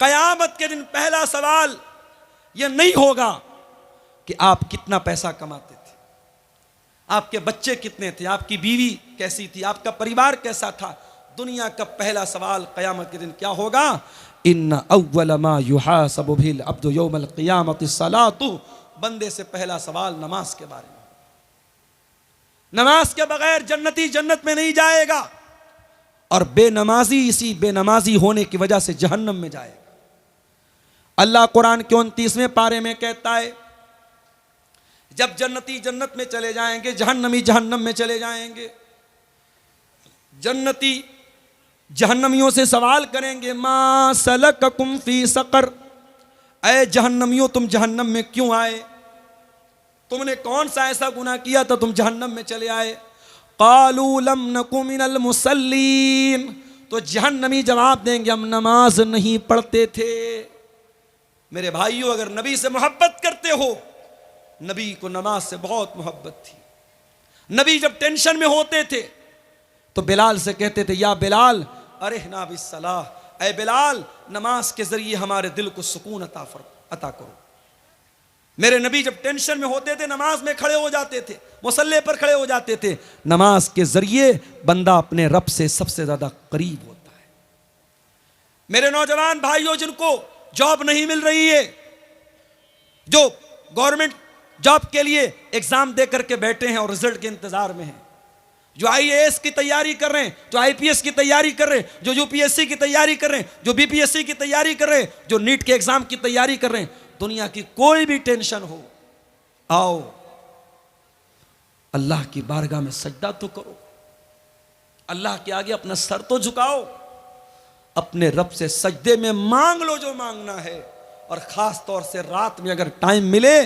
कयामत के दिन पहला सवाल यह नहीं होगा कि आप कितना पैसा कमाते थे, आपके बच्चे कितने थे, आपकी बीवी कैसी थी, आपका परिवार कैसा था। दुनिया का पहला सवाल कयामत के दिन क्या होगा? इन्ना अव्वल मा युहासबु बिल अब्दु यौमल क़ियामति सलातु। बंदे से पहला सवाल नमाज के बारे में। नमाज के बगैर जन्नती जन्नत में नहीं जाएगा, और बेनमाजी इसी बेनमाजी होने की वजह से जहन्नम में जाएगा। अल्लाह कुरान के 29वें पारे में कहता है, जब जन्नती जन्नत में चले जाएंगे, जहन्नमी जहन्नम में चले जाएंगे, जन्नती जहन्नमियों से सवाल करेंगे, मा सलककुम फी सकर, ऐ जहन्नमियों तुम जहन्नम में क्यों आए? तुमने कौन सा ऐसा गुनाह किया था तुम जहन्नम में चले आए? क़ालू लम नकु मिनल मुसल्लीन। तो जहन्नमी जवाब देंगे, हम नमाज नहीं पढ़ते थे। मेरे भाइयों, अगर नबी से मोहब्बत करते हो, नबी को नमाज से बहुत मोहब्बत थी। नबी जब टेंशन में होते थे तो बिलाल से कहते थे, या बिलाल अरिहना बिस्सलाह, ऐ बिलाल नमाज के जरिए हमारे दिल को सुकून अता करो। मेरे नबी जब टेंशन में होते थे नमाज में खड़े हो जाते थे, मुसल्ले पर खड़े हो जाते थे। नमाज के जरिए बंदा अपने रब से सबसे ज्यादा करीब होता है। मेरे नौजवान भाइयों, जिनको जॉब नहीं मिल रही है, जो गवर्नमेंट जॉब के लिए एग्जाम दे करके बैठे हैं और रिजल्ट के इंतजार में हैं, जो आईएएस की तैयारी कर रहे हैं, जो आईपीएस की तैयारी कर रहे हैं, जो यूपीएससी की तैयारी कर रहे हैं, जो बीपीएससी की तैयारी कर रहे हैं, जो नीट के एग्जाम की तैयारी कर रहे हैं, दुनिया की कोई भी टेंशन हो, आओ अल्लाह की बारगाह में सजदा तो करो, अल्लाह के आगे अपना सर तो झुकाओ, अपने रब से सजदे में मांग लो जो मांगना है। और खास तौर से रात में अगर टाइम मिले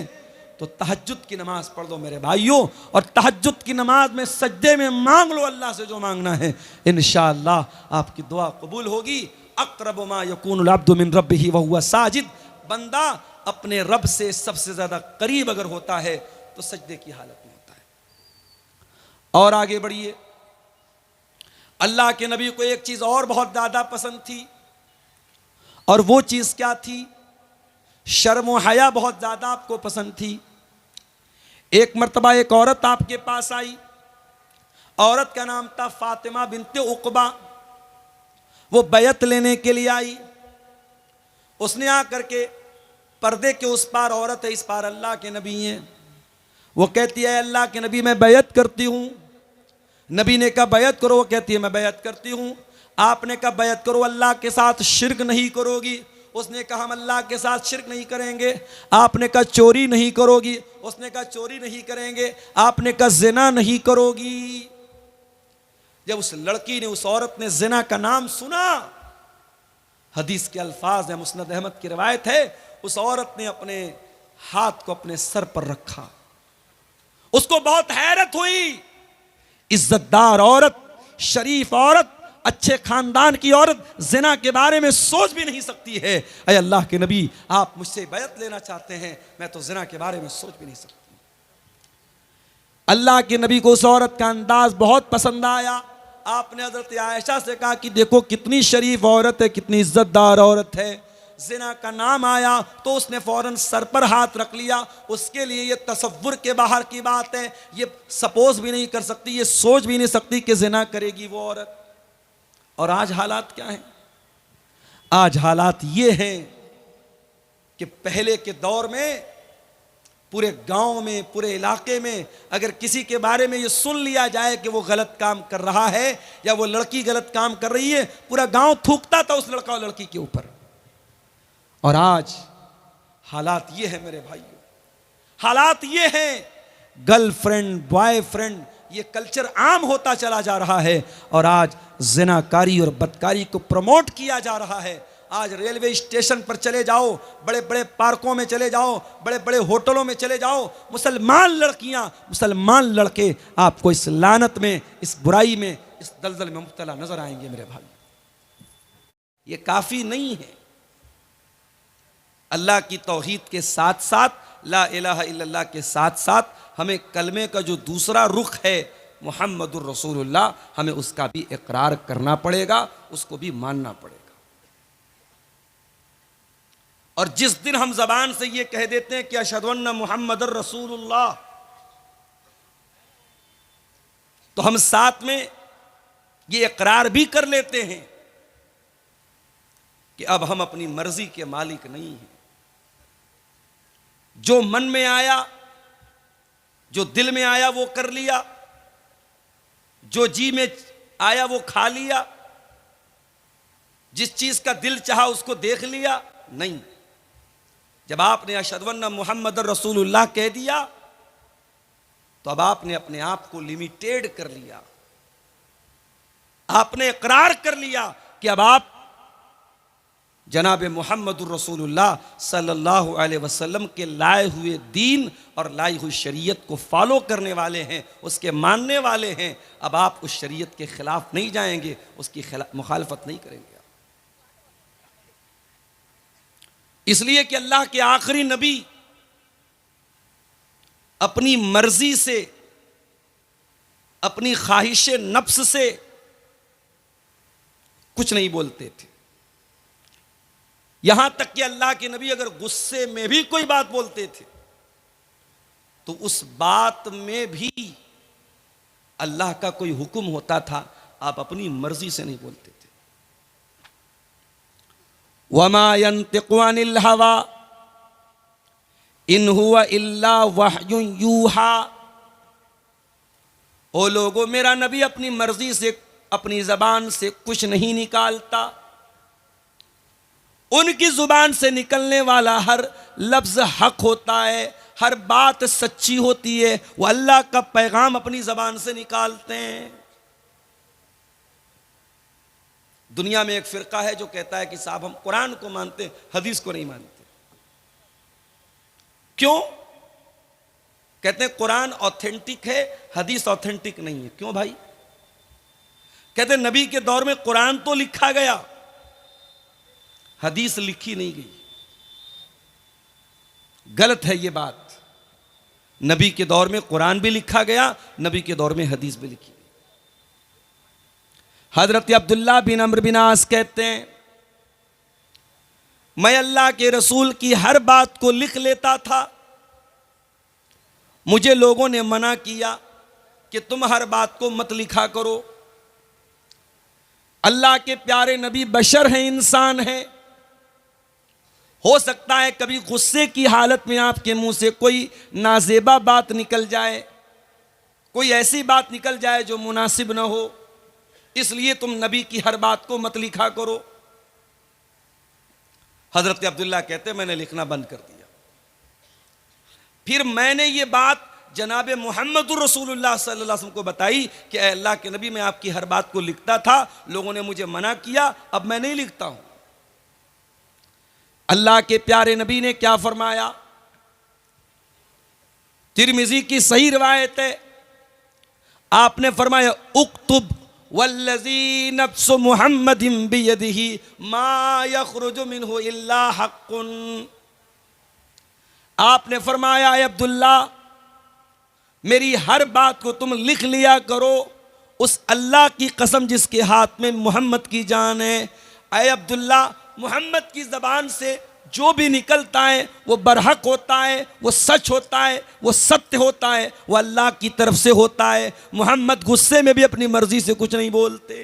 तो तहज्जुद की नमाज पढ़ लो मेरे भाइयों, और तहज्जुद की नमाज में सजदे में मांग लो अल्लाह से जो मांगना है। इंशाअल्लाह आपकी दुआ कबूल होगी। अक़रबु मा यकूनुल अब्दु मिन रब्बिही व हुवा साजिद। बंदा अपने रब से सबसे ज्यादा करीब अगर होता है तो सजदे की हालत में होता है। और आगे बढ़िए, अल्लाह के नबी को एक चीज और बहुत ज्यादा पसंद थी, और वो चीज क्या थी? शर्म व हया बहुत ज्यादा आपको पसंद थी। एक मर्तबा एक औरत आपके पास आई। औरत का नाम था फातिमा बिनते उक़बा। वो बैत लेने के लिए आई। उसने आकर के, पर्दे के उस पार औरत है, इस पार अल्लाह के नबी हैं। वो कहती है, अल्लाह के नबी मैं बैत करती हूँ। नबी ने कहा बैत करो, वो कहती है मैं बैत करती हूँ। आपने कहा बैत करो, अल्लाह के साथ शिर्क नहीं करोगी। उसने कहा हम अल्लाह के साथ शिर्क नहीं करेंगे। आपने कहा चोरी नहीं करोगी। उसने कहा चोरी नहीं करेंगे। आपने कहा ज़िना नहीं करोगी। जब उस लड़की ने, उस औरत ने ज़िना का नाम सुना, हदीस के अल्फाज है, मुस्नद अहमद की रिवायत है, उस औरत ने अपने हाथ को अपने सर पर रखा। उसको बहुत हैरत हुई। इज्जतदार औरत, शरीफ औरत, अच्छे खानदान की औरत ज़िना के बारे में सोच भी नहीं सकती है। अय अल्लाह के नबी, आप मुझसे बैत लेना चाहते हैं, मैं तो ज़िना के बारे में सोच भी नहीं सकती। अल्लाह के नबी को उस औरत का अंदाज बहुत पसंद आया। आपने हज़रत आयशा से कहा कि देखो कितनी शरीफ औरत है, कितनी इज्जतदार औरत है। ज़िना का नाम आया तो उसने फौरन सर पर हाथ रख लिया। उसके लिए ये तसव्वुर के बाहर की बात है, ये सपोज भी नहीं कर सकती, ये सोच भी नहीं सकती कि ज़िना करेगी वो औरत। और आज हालात क्या हैं? आज हालात ये हैं कि पहले के दौर में पूरे गांव में, पूरे इलाके में अगर किसी के बारे में ये सुन लिया जाए कि वो गलत काम कर रहा है या वो लड़की गलत काम कर रही है, पूरा गांव थूकता था उस लड़का और लड़की के ऊपर। और आज हालात ये है मेरे भाइयों, हालात ये हैं, गर्लफ्रेंड बॉयफ्रेंड ये कल्चर आम होता चला जा रहा है। और आज ज़िनाकारी और बदकारी को प्रमोट किया जा रहा है। आज रेलवे स्टेशन पर चले जाओ, बड़े बड़े पार्कों में चले जाओ, बड़े बड़े होटलों में चले जाओ, मुसलमान लड़कियां, मुसलमान लड़के आपको इस लानत में, इस बुराई में, इस दलदल में मुब्तला नजर आएंगे मेरे भाई। ये काफ़ी नहीं है। अल्लाह की तौहीद के साथ साथ, ला इलाहा इल्लल्लाह के साथ साथ हमें कलमे का जो दूसरा रुख है मुहम्मदुर रसूलुल्लाह, हमें उसका भी इकरार करना पड़ेगा, उसको भी मानना पड़ेगा। और जिस दिन हम जबान से ये कह देते हैं कि अशहदु अन्ना मुहम्मदुर रसूलुल्लाह, तो हम साथ में ये इकरार भी कर लेते हैं कि अब हम अपनी मर्जी के मालिक नहीं हैं। जो मन में आया, जो दिल में आया वो कर लिया, जो जी में आया वो खा लिया, जिस चीज का दिल चाहा उसको देख लिया। नहीं, जब आपने अशहदु अन्ना मुहम्मदुर रसूलुल्लाह कह दिया तो अब आपने अपने आप को लिमिटेड कर लिया, आपने इकरार कर लिया कि अब आप जनाब मुहम्मदुर रसूलुल्लाह सल्लल्लाहु अलैहि वसल्लम के लाए हुए दीन और लाई हुई शरीयत को फॉलो करने वाले हैं, उसके मानने वाले हैं। अब आप उस शरीयत के खिलाफ नहीं जाएंगे, उसकी मुखालफत नहीं करेंगे। इसलिए कि अल्लाह के आखिरी नबी अपनी मर्जी से, अपनी ख्वाहिश नफ्स से कुछ नहीं बोलते थे। यहां तक कि अल्लाह के नबी अगर गुस्से में भी कोई बात बोलते थे तो उस बात में भी अल्लाह का कोई हुक्म होता था, आप अपनी मर्जी से नहीं बोलते थे। वमा यंतिकु अनिल हवा इन हुवा इल्ला वह्युन यूहा। ओ लोगों, मेरा नबी अपनी मर्जी से, अपनी जबान से कुछ नहीं निकालता। उनकी जुबान से निकलने वाला हर लफ्ज हक होता है, हर बात सच्ची होती है। वो अल्लाह का पैगाम अपनी जबान से निकालते हैं। दुनिया में एक फिरका है जो कहता है कि साहब हम कुरान को मानते, हदीस को नहीं मानते। क्यों? कहते हैं कुरान ऑथेंटिक है, हदीस ऑथेंटिक नहीं है। क्यों भाई? कहते हैं नबी के दौर में कुरान तो लिखा गया, हदीस लिखी नहीं गई। गलत है ये बात। नबी के दौर में कुरान भी लिखा गया, नबी के दौर में हदीस भी लिखी गई। हजरत अब्दुल्ला बिन अम्र बिन आस कहते हैं, मैं अल्लाह के रसूल की हर बात को लिख लेता था। मुझे लोगों ने मना किया कि तुम हर बात को मत लिखा करो। अल्लाह के प्यारे नबी बशर हैं, इंसान हैं। हो सकता है कभी गुस्से की हालत में आपके मुंह से कोई नाजेबा बात निकल जाए, कोई ऐसी बात निकल जाए जो मुनासिब ना हो, इसलिए तुम नबी की हर बात को मत लिखा करो। हजरत अब्दुल्ला कहते मैंने लिखना बंद कर दिया। फिर मैंने ये बात जनाब मुहम्मदुर रसूलुल्लाह सल्लल्लाहु अलैहि वसल्लम को बताई कि अल्लाह के नबी, मैं आपकी हर बात को लिखता था, लोगों ने मुझे मना किया, अब मैं नहीं लिखता हूं। अल्लाह के प्यारे नबी ने क्या फरमाया? तिरमिजी की सही रिवायत है, आपने फरमाया उक्तुब वल्लज़ी नफ्सु मुहम्मदिन बियदिही मा यखरुजु मिन्हु इल्ला हक़्क़ुन। आपने फरमाया, अब्दुल्ला, मेरी हर बात को तुम लिख लिया करो, उस अल्लाह की कसम जिसके हाथ में मोहम्मद की जान है। अय अब्दुल्ला, मोहम्मद की ज़बान से जो भी निकलता है वो बरहक होता है, वो सच होता है, वो सत्य होता है, वो अल्लाह की तरफ से होता है। मोहम्मद गुस्से में भी अपनी मर्जी से कुछ नहीं बोलते।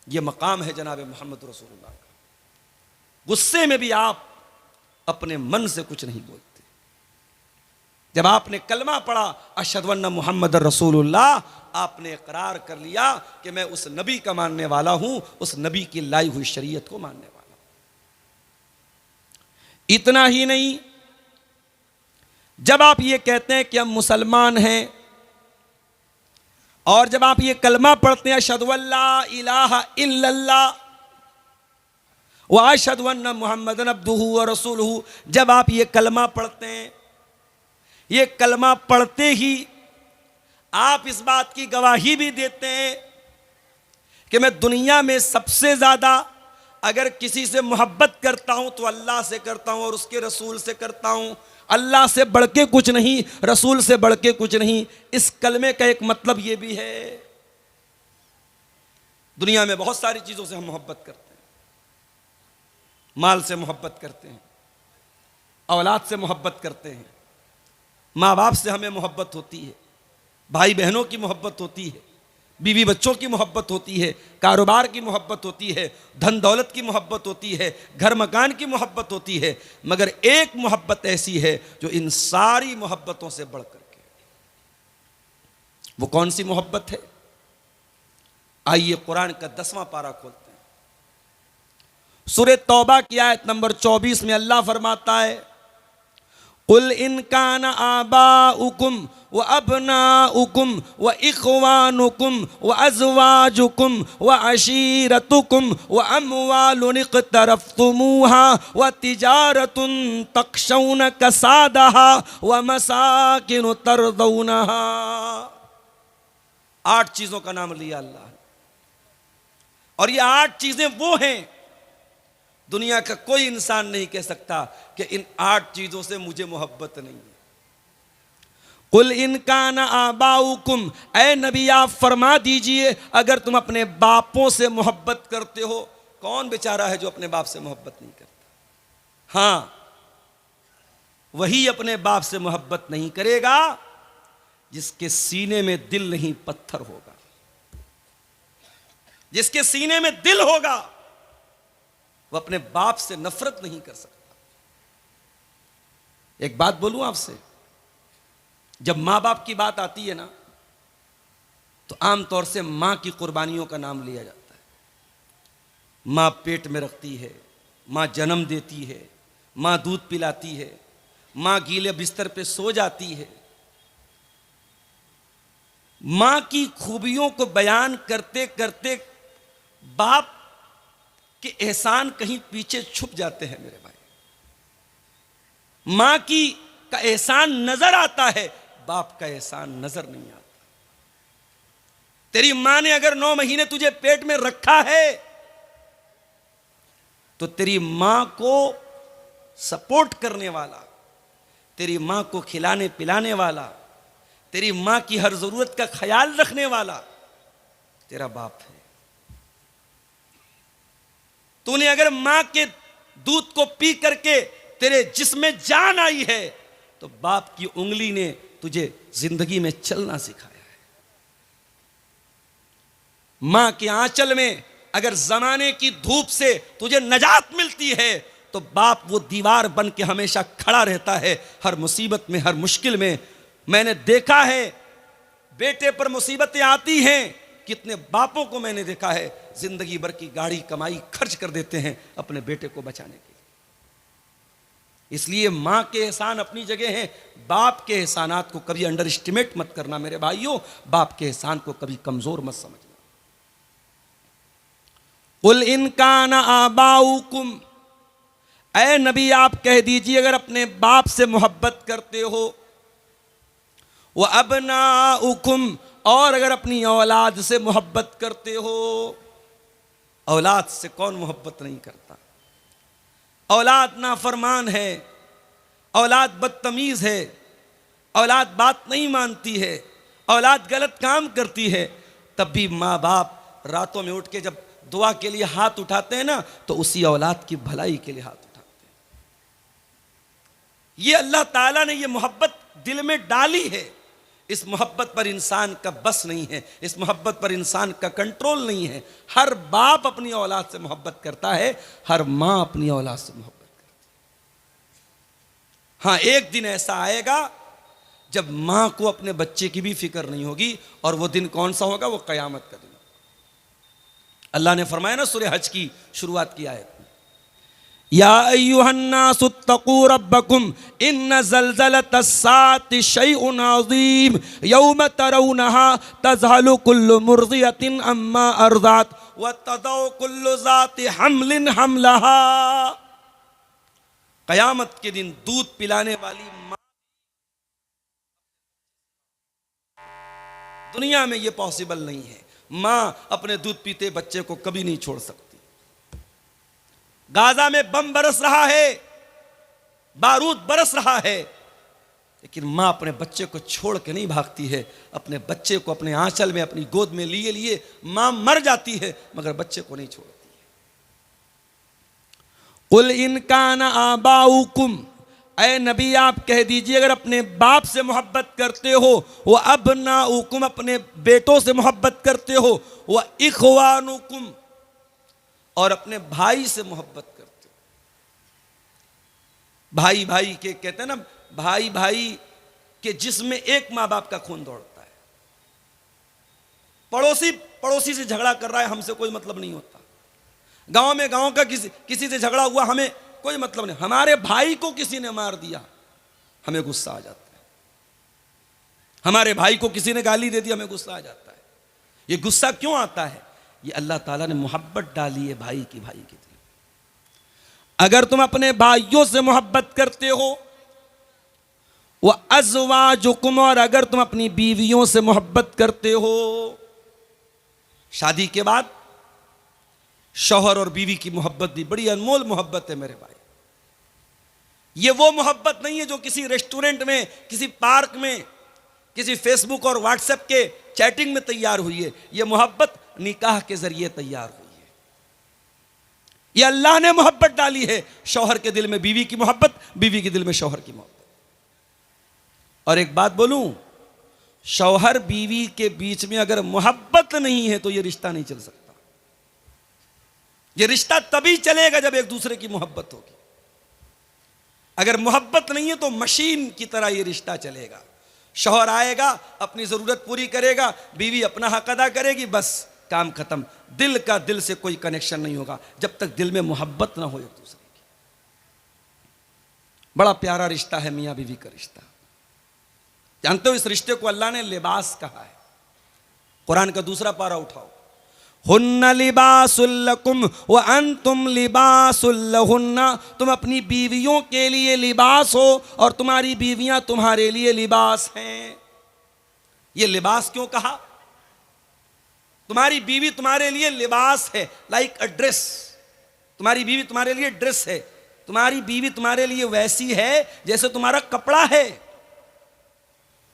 ये मकाम है जनाब मोहम्मद रसूलुल्लाह का। गुस्से में भी आप अपने मन से कुछ नहीं बोलते। जब आपने कलमा पढ़ा अशहदु अन्ना मुहम्मदुर रसूलुल्लाह, आपने इकरार कर लिया कि मैं उस नबी का मानने वाला हूं, उस नबी की लाई हुई शरीयत को मानने वाला हूं। इतना ही नहीं, जब आप ये कहते हैं कि हम मुसलमान हैं और जब आप ये कलमा पढ़ते हैं अशहदु अल्ला इलाहा इल्लल्लाह व अशहदु अन्ना मुहम्मदन अब्दुहु व रसूलुहु, जब आप ये कलमा पढ़ते हैं, ये कलमा पढ़ते ही आप इस बात की गवाही भी देते हैं कि मैं दुनिया में सबसे ज़्यादा अगर किसी से मोहब्बत करता हूं तो अल्लाह से करता हूं और उसके रसूल से करता हूं। अल्लाह से बढ़ के कुछ नहीं, रसूल से बढ़ के कुछ नहीं। इस कलमे का एक मतलब यह भी है, दुनिया में बहुत सारी चीज़ों से हम मोहब्बत करते हैं, माल से मोहब्बत करते हैं, औलाद से मोहब्बत करते हैं, माँ बाप से हमें मोहब्बत होती है, भाई बहनों की मोहब्बत होती है, बीवी बच्चों की मोहब्बत होती है, कारोबार की मोहब्बत होती है, धन दौलत की मोहब्बत होती है, घर मकान की मोहब्बत होती है, मगर एक मोहब्बत ऐसी है जो इन सारी मोहब्बतों से बढ़ करके। वो कौन सी मोहब्बत है? आइए कुरान का 10वां पारा खोलते हैं। सूरह तौबा की आयत नंबर 24 में अल्लाह फरमाता है, कुल इनकान आबाउकुम व अबनाउकुम व इख्वानुकुम व अज़वाजुकुम व अशीरतुकुम व अम्वालुन इक़्तरफ़्तुमूहा व तिजारतुन तख़शौन कसादहा व मसाकिन तरदौनहा। 8 चीज़ों का नाम लिया अल्लाह ने, और ये 8 चीज़ें वो हैं, दुनिया का कोई इंसान नहीं कह सकता कि इन 8 चीजों से मुझे मोहब्बत नहीं है। कुल इनकान आबाउकुम, ऐ नबी आप फरमा दीजिए, अगर तुम अपने बापों से मोहब्बत करते हो। कौन बेचारा है जो अपने बाप से मोहब्बत नहीं करता? हाँ, वही अपने बाप से मोहब्बत नहीं करेगा जिसके सीने में दिल नहीं पत्थर होगा। जिसके सीने में दिल होगा वो अपने बाप से नफरत नहीं कर सकता। एक बात बोलूं आपसे, जब मां बाप की बात आती है ना, तो आमतौर से मां की कुर्बानियों का नाम लिया जाता है। मां पेट में रखती है, मां जन्म देती है, मां दूध पिलाती है, मां गीले बिस्तर पे सो जाती है। मां की खूबियों को बयान करते करते बाप के एहसान कहीं पीछे छुप जाते हैं मेरे भाई। मां का एहसान नजर आता है, बाप का एहसान नजर नहीं आता। तेरी मां ने अगर 9 महीने तुझे पेट में रखा है तो तेरी मां को सपोर्ट करने वाला, तेरी मां को खिलाने पिलाने वाला, तेरी मां की हर जरूरत का ख्याल रखने वाला तेरा बाप है। तूने अगर मां के दूध को पी करके तेरे जिस्म में जान आई है तो बाप की उंगली ने तुझे जिंदगी में चलना सिखाया है। मां के आंचल में अगर जमाने की धूप से तुझे नजात मिलती है तो बाप वो दीवार बन के हमेशा खड़ा रहता है हर मुसीबत में, हर मुश्किल में। मैंने देखा है बेटे पर मुसीबतें आती हैं, कितने बापों को मैंने देखा है जिंदगी भर की गाड़ी कमाई खर्च कर देते हैं अपने बेटे को बचाने के लिए। इसलिए मां के एहसान अपनी जगह हैं, बाप के एहसानात को कभी अंडर एस्टिमेट मत करना मेरे भाइयों, बाप के एहसान को कभी कमजोर मत समझना। कुल इनकान आबाउकुम, ऐ नबी आप कह दीजिए अगर अपने बाप से मोहब्बत करते हो, वो अबनाउकुम, और अगर अपनी औलाद से मोहब्बत करते हो। औलाद से कौन मोहब्बत नहीं करता? औलाद नाफरमान है, औलाद बदतमीज है, औलाद बात नहीं मानती है, औलाद गलत काम करती है, तब भी माँ बाप रातों में उठ के जब दुआ के लिए हाथ उठाते हैं ना, तो उसी औलाद की भलाई के लिए हाथ उठाते हैं। ये अल्लाह ताला ने ये मोहब्बत दिल में डाली है। इस मोहब्बत पर इंसान का बस नहीं है, इस मोहब्बत पर इंसान का कंट्रोल नहीं है। हर बाप अपनी औलाद से मोहब्बत करता है, हर मां अपनी औलाद से मोहब्बत करती है। हाँ, एक दिन ऐसा आएगा जब मां को अपने बच्चे की भी फिक्र नहीं होगी, और वो दिन कौन सा होगा? वो कयामत का दिन। अल्लाह ने फरमाया ना सूरह हज की शुरुआत की आयत में, या अय्युहन्नासुत्तकू रब्बकुम इन्न ज़ल्ज़लतस्साअति शैउन अज़ीम यौम तरौनहा तज़हलु कुल्लु मुर्ज़ियतिन अम्मा अर्ज़अत व तदउ कुल्लु ज़ाति हम्लिन हमलहा। कयामत के दिन दूध पिलाने वाली मां, दुनिया में यह पॉसिबल नहीं है। मां अपने दूध पीते बच्चे को कभी नहीं छोड़ सकती। गाजा में बम बरस रहा है, बारूद बरस रहा है, लेकिन मां अपने बच्चे को छोड़ के नहीं भागती है। अपने बच्चे को अपने आंचल में, अपनी गोद में लिए लिए मां मर जाती है, मगर बच्चे को नहीं छोड़ती है। कुल इनकान आबाउकुम, ऐ नबी आप कह दीजिए अगर अपने बाप से मोहब्बत करते हो, वह अबनाउकुम, अपने बेटों से मोहब्बत करते हो, वह इखवानुकुम, और अपने भाई से मोहब्बत करते हो। भाई भाई के कहते हैं ना, भाई भाई के जिसमें एक माँ बाप का खून दौड़ता है। पड़ोसी पड़ोसी से झगड़ा कर रहा है, हमसे कोई मतलब नहीं होता। गांव में गांव का किसी से झगड़ा हुआ, हमें कोई मतलब नहीं। हमारे भाई को किसी ने मार दिया, हमें गुस्सा आ जाता है। हमारे भाई को किसी ने गाली दे दी, हमें गुस्सा आ जाता है। ये गुस्सा क्यों आता है? ये अल्लाह ताला ने मोहब्बत डाली है भाई के दिल। अगर तुम अपने भाइयों से मोहब्बत करते हो, वह अज़वाजुकुम, और अगर तुम अपनी बीवियों से मोहब्बत करते हो, शादी के बाद शौहर और बीवी की मोहब्बत भी बड़ी अनमोल मोहब्बत है मेरे भाई। ये वो मोहब्बत नहीं है जो किसी रेस्टोरेंट में, किसी पार्क में, किसी फेसबुक और व्हाट्सएप के चैटिंग में तैयार हुई है। ये मोहब्बत निकाह के जरिए तैयार हुई है। ये अल्लाह ने मोहब्बत डाली है। शौहर के दिल में बीवी की मोहब्बत, बीवी के दिल में शौहर की मोहब्बत। और एक बात बोलूं, शौहर बीवी के बीच में अगर मोहब्बत नहीं है तो यह रिश्ता नहीं चल सकता। यह रिश्ता तभी चलेगा जब एक दूसरे की मोहब्बत होगी। अगर मोहब्बत नहीं है तो मशीन की तरह यह रिश्ता चलेगा। शौहर आएगा, अपनी जरूरत पूरी करेगा, बीवी अपना हक अदा करेगी, बस काम खत्म। दिल का दिल से कोई कनेक्शन नहीं होगा जब तक दिल में मोहब्बत ना हो एक दूसरे की। बड़ा प्यारा रिश्ता है मियां बीवी का रिश्ता। जानते हो इस रिश्ते को अल्लाह ने लिबास कहा है। कुरान का दूसरा पारा उठाओ, हुन्ना लिबासुल लकुम व अंतुम लिबासुल लहुन्ना, तुम अपनी बीवियों के लिए लिबास हो और तुम्हारी बीवियां तुम्हारे लिए लिबास हैं। ये लिबास क्यों कहा? तुम्हारी बीवी तुम्हारे लिए लिबास है, लाइक अ ड्रेस। तुम्हारी बीवी तुम्हारे लिए ड्रेस है। तुम्हारी बीवी तुम्हारे लिए वैसी है जैसे तुम्हारा कपड़ा है।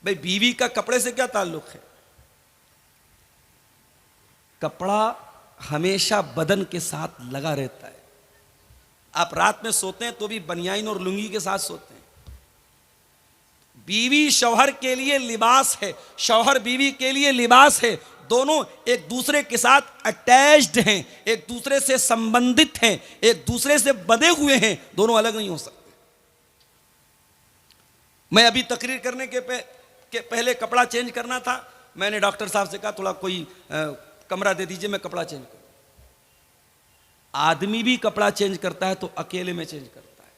भाई बीवी का कपड़े से क्या ताल्लुक है? कपड़ा हमेशा बदन के साथ लगा रहता है। आप रात में सोते हैं तो भी बनियाइन और लुंगी के साथ सोते हैं। बीवी शौहर के लिए लिबास है, शौहर बीवी के लिए लिबास है। दोनों एक दूसरे के साथ अटैच्ड हैं, एक दूसरे से संबंधित हैं, एक दूसरे से बंधे हुए हैं। दोनों अलग नहीं हो सकते। मैं अभी तकरीर करने के पहले कपड़ा चेंज करना था। मैंने डॉक्टर साहब से कहा थोड़ा कोई कमरा दे दीजिए, मैं कपड़ा चेंज करूं। आदमी भी कपड़ा चेंज करता है तो अकेले में चेंज करता है,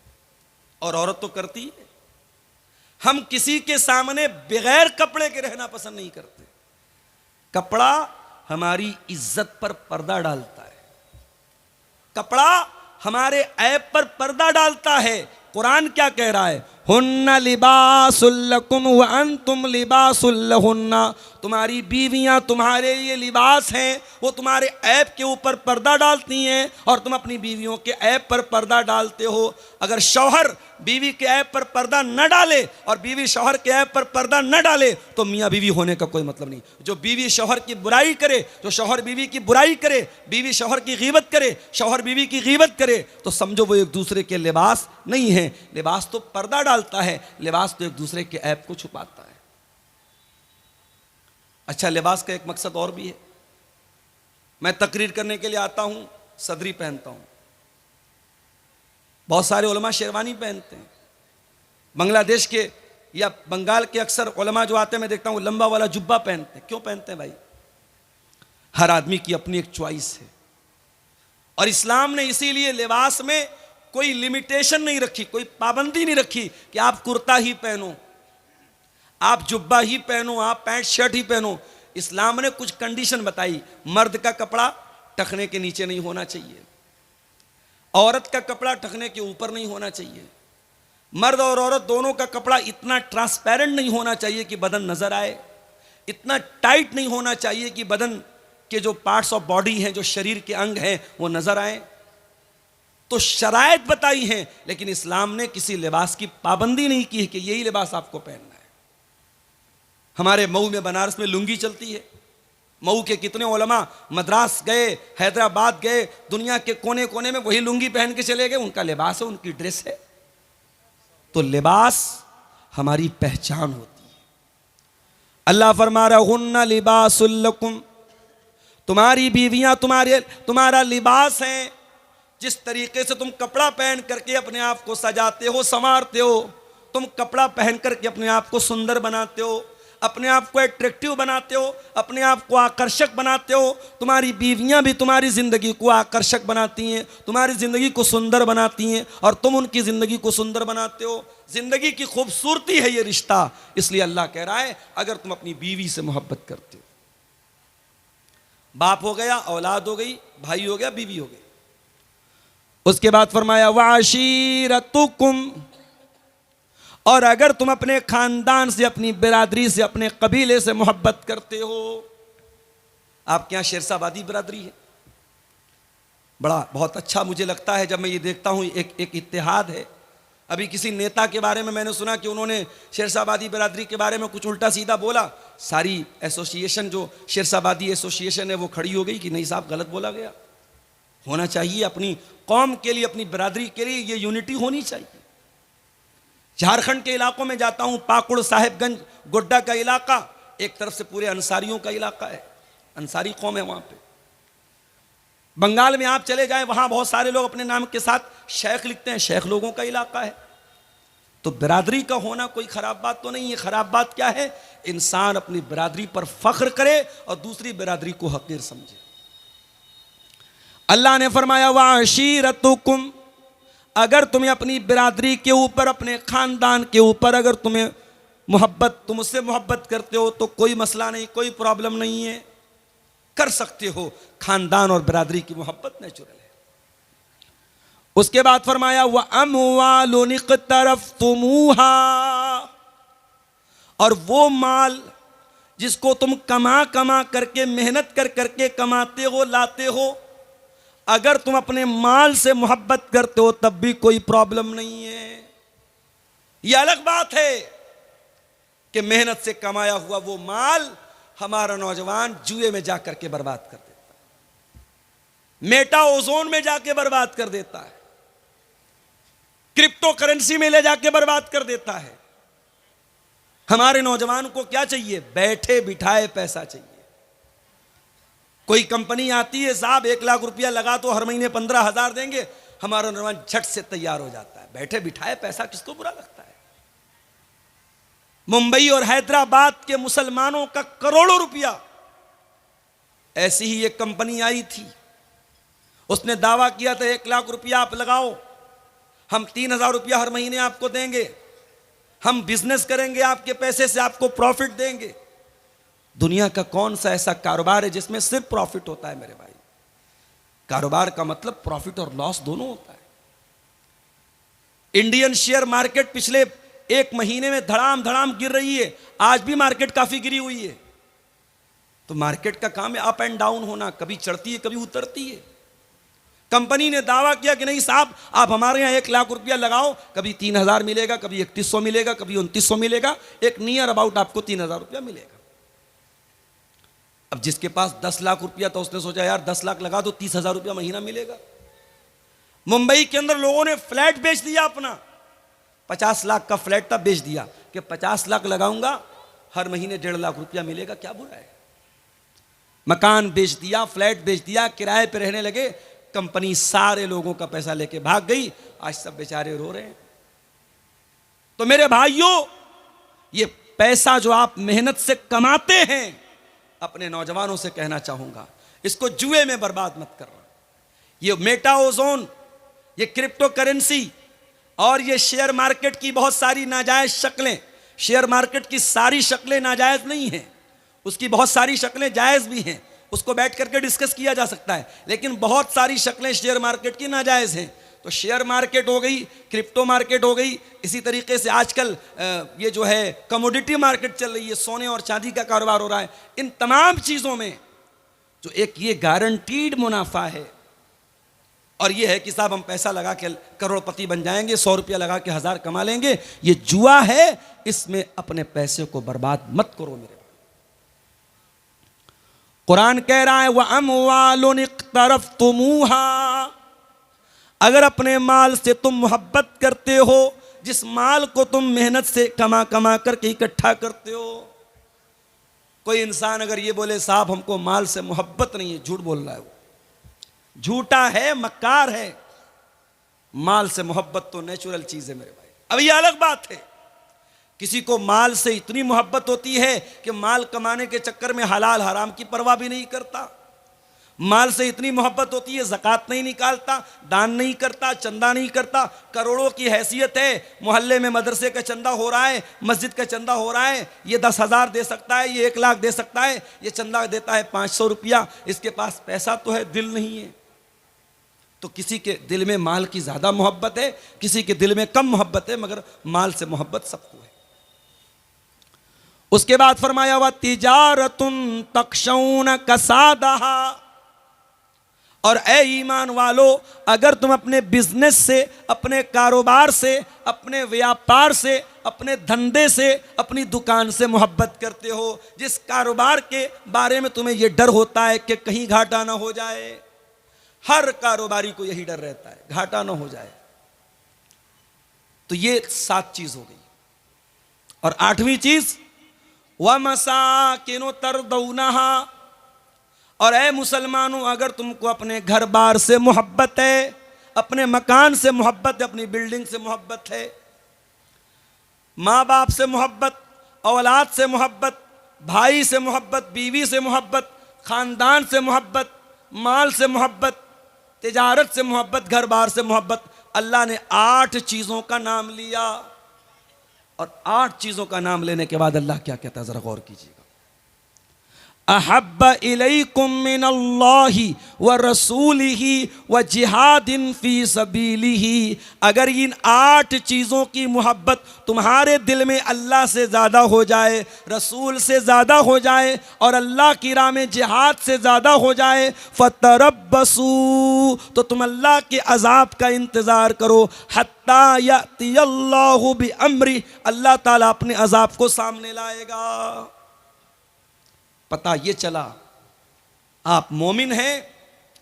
और औरत तो करती है। हम किसी के सामने बगैर कपड़े के रहना पसंद नहीं करते। कपड़ा हमारी इज्जत पर पर्दा डालता है। कपड़ा हमारे ऐब पर पर्दा डालता है। कुरान क्या कह रहा है? हुन्ना लिबासुल लकुम व अंतुम लिबासुल लहुन्ना, तुम्हारी बीवियां तुम्हारे लिए लिबास हैं। वो तुम्हारे ऐब के ऊपर पर्दा डालती हैं और तुम अपनी बीवियों के ऐब पर पर्दा डालते हो। अगर शौहर बीवी के ऐब पर पर्दा न डाले और बीवी शौहर के ऐब पर पर्दा न डाले तो मियाँ बीवी होने का कोई मतलब नहीं। जो बीवी शौहर की बुराई करे, जो शौहर बीवी की बुराई करे, बीवी शौहर की गीबत करे, शौहर बीवी की गीबत करे, तो समझो वो एक दूसरे के लिबास नहीं है। लिबास तो पर्दा डालता है, लिबास तो एक दूसरे के ऐब को छुपाता है। अच्छा, लिबास का एक मकसद और भी है। मैं तकरीर करने के लिए आता हूं, सदरी पहनता हूं। बहुत सारे उलमा शेरवानी पहनते हैं। बांग्लादेश के या बंगाल के अक्सर उलमा जो आते हैं, मैं देखता हूं लंबा वाला जुब्बा पहनते हैं। क्यों पहनते हैं भाई? हर आदमी की अपनी एक चॉइस है, और इस्लाम ने इसीलिए लिबास में कोई लिमिटेशन नहीं रखी, कोई पाबंदी नहीं रखी कि आप कुर्ता ही पहनो, आप जुब्बा ही पहनो, आप पैंट शर्ट ही पहनो। इस्लाम ने कुछ कंडीशन बताई। मर्द का कपड़ा टखने के नीचे नहीं होना चाहिए, औरत का कपड़ा टखने के ऊपर नहीं होना चाहिए, मर्द और औरत दोनों का कपड़ा इतना ट्रांसपेरेंट नहीं होना चाहिए कि बदन नजर आए, इतना टाइट नहीं होना चाहिए कि बदन के जो पार्ट्स ऑफ बॉडी हैं, जो शरीर के अंग हैं, वो नजर आए। तो शराइत बताई हैं, लेकिन इस्लाम ने किसी लिबास की पाबंदी नहीं की है कि यही लिबास आपको पहनना है। हमारे मऊ में, बनारस में लुंगी चलती है। मऊ के कितने उलमा मद्रास गए, हैदराबाद गए, दुनिया के कोने कोने में वही लुंगी पहन के चले गए। उनका लिबास है, उनकी ड्रेस है। तो लिबास हमारी पहचान होती है। अल्लाह फरमा रहा हुन्ना लिबासुल लकुम, तुम्हारी बीवियां तुम्हारा लिबास हैं। जिस तरीके से तुम कपड़ा पहन करके अपने आप को सजाते हो, संवारते हो, तुम कपड़ा पहन करके अपने आप को सुंदर बनाते हो, अपने आप को अट्रैक्टिव बनाते हो, अपने आप को आकर्षक बनाते हो, तुम्हारी बीवियां भी तुम्हारी ज़िंदगी को आकर्षक बनाती हैं, तुम्हारी ज़िंदगी को सुंदर बनाती हैं, और तुम उनकी ज़िंदगी को सुंदर बनाते हो। ज़िंदगी की खूबसूरती है ये रिश्ता। इसलिए अल्लाह कह रहा है, अगर तुम अपनी बीवी से मोहब्बत करते हो, बाप हो गया, औलाद हो गई, भाई हो गया, बीवी हो गई। उसके बाद फरमाया वाशीरतुकुम, और अगर तुम अपने खानदान से, अपनी बिरादरी से, अपने कबीले से मोहब्बत करते हो। आपके यहाँ शेरशाबादी बिरादरी है, बहुत अच्छा मुझे लगता है जब मैं ये देखता हूँ। एक इत्तेहाद है। अभी किसी नेता के बारे में मैंने सुना कि उन्होंने शेरशाबादी बिरादरी के बारे में कुछ उल्टा सीधा बोला। सारी एसोसिएशन, जो शेरशाबादी एसोसिएशन है, वो खड़ी हो गई कि नहीं साहब, गलत बोला गया। होना चाहिए अपनी कौम के लिए, अपनी बिरादरी के लिए ये यूनिटी होनी चाहिए। झारखंड के इलाकों में जाता हूं, पाकुड़, साहेबगंज, गोड्डा का इलाका एक तरफ से पूरे अंसारियों का इलाका है, अंसारी कौम है वहां पे। बंगाल में आप चले जाएं, वहां बहुत सारे लोग अपने नाम के साथ शेख लिखते हैं, शेख लोगों का इलाका है। तो बिरादरी का होना कोई खराब बात तो नहीं है। खराब बात क्या है? इंसान अपनी बिरादरी पर फख्र करे और दूसरी बिरादरी को हकीर समझे। अल्लाह ने फरमाया वाशीरतुकुम, अगर तुम्हें अपनी बिरादरी के ऊपर, अपने खानदान के ऊपर अगर तुम्हें मोहब्बत, तुम उससे मोहब्बत करते हो तो कोई मसला नहीं, कोई प्रॉब्लम नहीं है, कर सकते हो। खानदान और बिरादरी की मोहब्बत नेचुरल है। उसके बाद फरमाया व अमवालुन इक़्तरफ़्तुमूहा, और वो माल जिसको तुम कमा कमा करके, मेहनत कर करके कमाते हो, लाते हो, अगर तुम अपने माल से मोहब्बत करते हो तब भी कोई प्रॉब्लम नहीं है। यह अलग बात है कि मेहनत से कमाया हुआ वो माल हमारा नौजवान जुए में जाकर के बर्बाद कर देता है, मेटा ओजोन में जाके बर्बाद कर देता है, क्रिप्टो करेंसी में ले जाके बर्बाद कर देता है। हमारे नौजवान को क्या चाहिए? बैठे बिठाए पैसा चाहिए। कोई कंपनी आती है, साहब 1 लाख रुपया लगा तो हर महीने 15,000 देंगे, हमारा नौजवान झट से तैयार हो जाता है। बैठे बिठाए पैसा किसको बुरा लगता है? मुंबई और हैदराबाद के मुसलमानों का करोड़ों रुपया, ऐसी ही एक कंपनी आई थी, उसने दावा किया था 1 लाख रुपया आप लगाओ, हम 3,000 रुपया हर महीने आपको देंगे, हम बिजनेस करेंगे, आपके पैसे से आपको प्रॉफिट देंगे। दुनिया का कौन सा ऐसा कारोबार है जिसमें सिर्फ प्रॉफिट होता है? मेरे भाई, कारोबार का मतलब प्रॉफिट और लॉस दोनों होता है। इंडियन शेयर मार्केट पिछले 1 महीने में धड़ाम धड़ाम गिर रही है, आज भी मार्केट काफी गिरी हुई है। तो मार्केट का काम है अप एंड डाउन होना, कभी चढ़ती है कभी उतरती है। कंपनी ने दावा किया कि नहीं साहब, आप हमारे यहाँ 1 लाख रुपया लगाओ, कभी 3,000 मिलेगा, कभी 3,100 मिलेगा, कभी 2,900 मिलेगा, एक नियर अबाउट आपको 3,000 रुपया मिलेगा। अब जिसके पास 10 लाख रुपया था, उसने सोचा यार 10 लाख लगा दो, 30,000 रुपया महीना मिलेगा। मुंबई के अंदर लोगों ने फ्लैट बेच दिया अपना, 50 लाख का फ्लैट था, बेच दिया कि 50 लाख लगाऊंगा, हर महीने 1.5 लाख रुपया मिलेगा, क्या बुरा है। मकान बेच दिया, फ्लैट बेच दिया, किराए पे रहने लगे। कंपनी सारे लोगों का पैसा लेके भाग गई, आज सब बेचारे रो रहे हैं। तो मेरे भाइयों, ये पैसा जो आप मेहनत से कमाते हैं, अपने नौजवानों से कहना चाहूंगा, इसको जुए में बर्बाद मत करना। ये मेटा ओजोन, ये क्रिप्टो करेंसी और ये शेयर मार्केट की बहुत सारी नाजायज शक्लें, शेयर मार्केट की सारी शक्लें नाजायज नहीं हैं, उसकी बहुत सारी शक्लें जायज भी हैं, उसको बैठ करके डिस्कस किया जा सकता है, लेकिन बहुत सारी शक्लें शेयर मार्केट की नाजायज हैं। तो शेयर मार्केट हो गई, क्रिप्टो मार्केट हो गई, इसी तरीके से आजकल ये जो है कमोडिटी मार्केट चल रही है, सोने और चांदी का कारोबार हो रहा है। इन तमाम चीज़ों में जो एक ये गारंटीड मुनाफा है, और ये है कि साहब हम पैसा लगा के करोड़पति बन जाएंगे, 100 रुपया लगा के 1000 कमा लेंगे, ये जुआ है। इसमें अपने पैसे को बर्बाद मत करो मेरे भाई। कुरान कह रहा है वह अमवालुन इक़्तरफ़्तुमूहा, अगर अपने माल से तुम मोहब्बत करते हो, जिस माल को तुम मेहनत से कमा कमा करके इकट्ठा करते हो। कोई इंसान अगर ये बोले साहब हमको माल से मोहब्बत नहीं है, झूठ बोल रहा है, वो झूठा है, मक्कार है। माल से मोहब्बत तो नेचुरल चीज है मेरे भाई। अब ये अलग बात है, किसी को माल से इतनी मोहब्बत होती है कि माल कमाने के चक्कर में हलाल हराम की परवाह भी नहीं करता। माल से इतनी मोहब्बत होती है, ज़कात नहीं निकालता, दान नहीं करता, चंदा नहीं करता। करोड़ों की हैसियत है, मोहल्ले में मदरसे का चंदा हो रहा है, मस्जिद का चंदा हो रहा है, ये 10,000 दे सकता है, ये 1 लाख दे सकता है, ये चंदा देता है 500 रुपया। इसके पास पैसा तो है, दिल नहीं है। तो किसी के दिल में माल की ज़्यादा मोहब्बत है, किसी के दिल में कम मोहब्बत है, मगर माल से मोहब्बत सबको है। उसके बाद फरमाया व तिजारतुन तख्शौन कसादहा, और ए ईमान वालों, अगर तुम अपने बिजनेस से, अपने कारोबार से, अपने व्यापार से, अपने धंधे से, अपनी दुकान से मोहब्बत करते हो, जिस कारोबार के बारे में तुम्हें यह डर होता है कि कहीं घाटा ना हो जाए, हर कारोबारी को यही डर रहता है घाटा ना हो जाए, तो ये 7 चीज हो गई। और 8वीं चीज व मसाकिनु तरदौनहा, और ऐ मुसलमानों, अगर तुमको अपने घर बार से मोहब्बत है, अपने मकान से मोहब्बत है, अपनी बिल्डिंग से मोहब्बत है, माँ बाप से मोहब्बत, औलाद से मोहब्बत, भाई से मोहब्बत, बीवी से मोहब्बत, खानदान से मोहब्बत, माल से मोहब्बत, तिजारत से मोहब्बत, घर बार से मोहब्बत, अल्लाह ने 8 चीज़ों का नाम लिया। और 8 चीज़ों का नाम लेने के बाद अल्लाह क्या कहता है, ज़रा गौर कीजिएगा। अहब्ब इलैकुम मिनल्लाहि व रसूलिही व जिहादिन फी सबीलिही, अगर इन 8 चीज़ों की मोहब्बत तुम्हारे दिल में अल्लाह से ज़्यादा हो जाए, रसूल से ज़्यादा हो जाए, और अल्लाह की राह में जिहाद से ज़्यादा हो जाए, फतरब्बसू, तो तुम अल्लाह के अज़ाब का इंतज़ार करो, हत्ता यअतियल्लाहु बिअम्री, अल्लाह ताला अपने अज़ाब को सामने लाएगा। पता ये चला आप मोमिन हैं,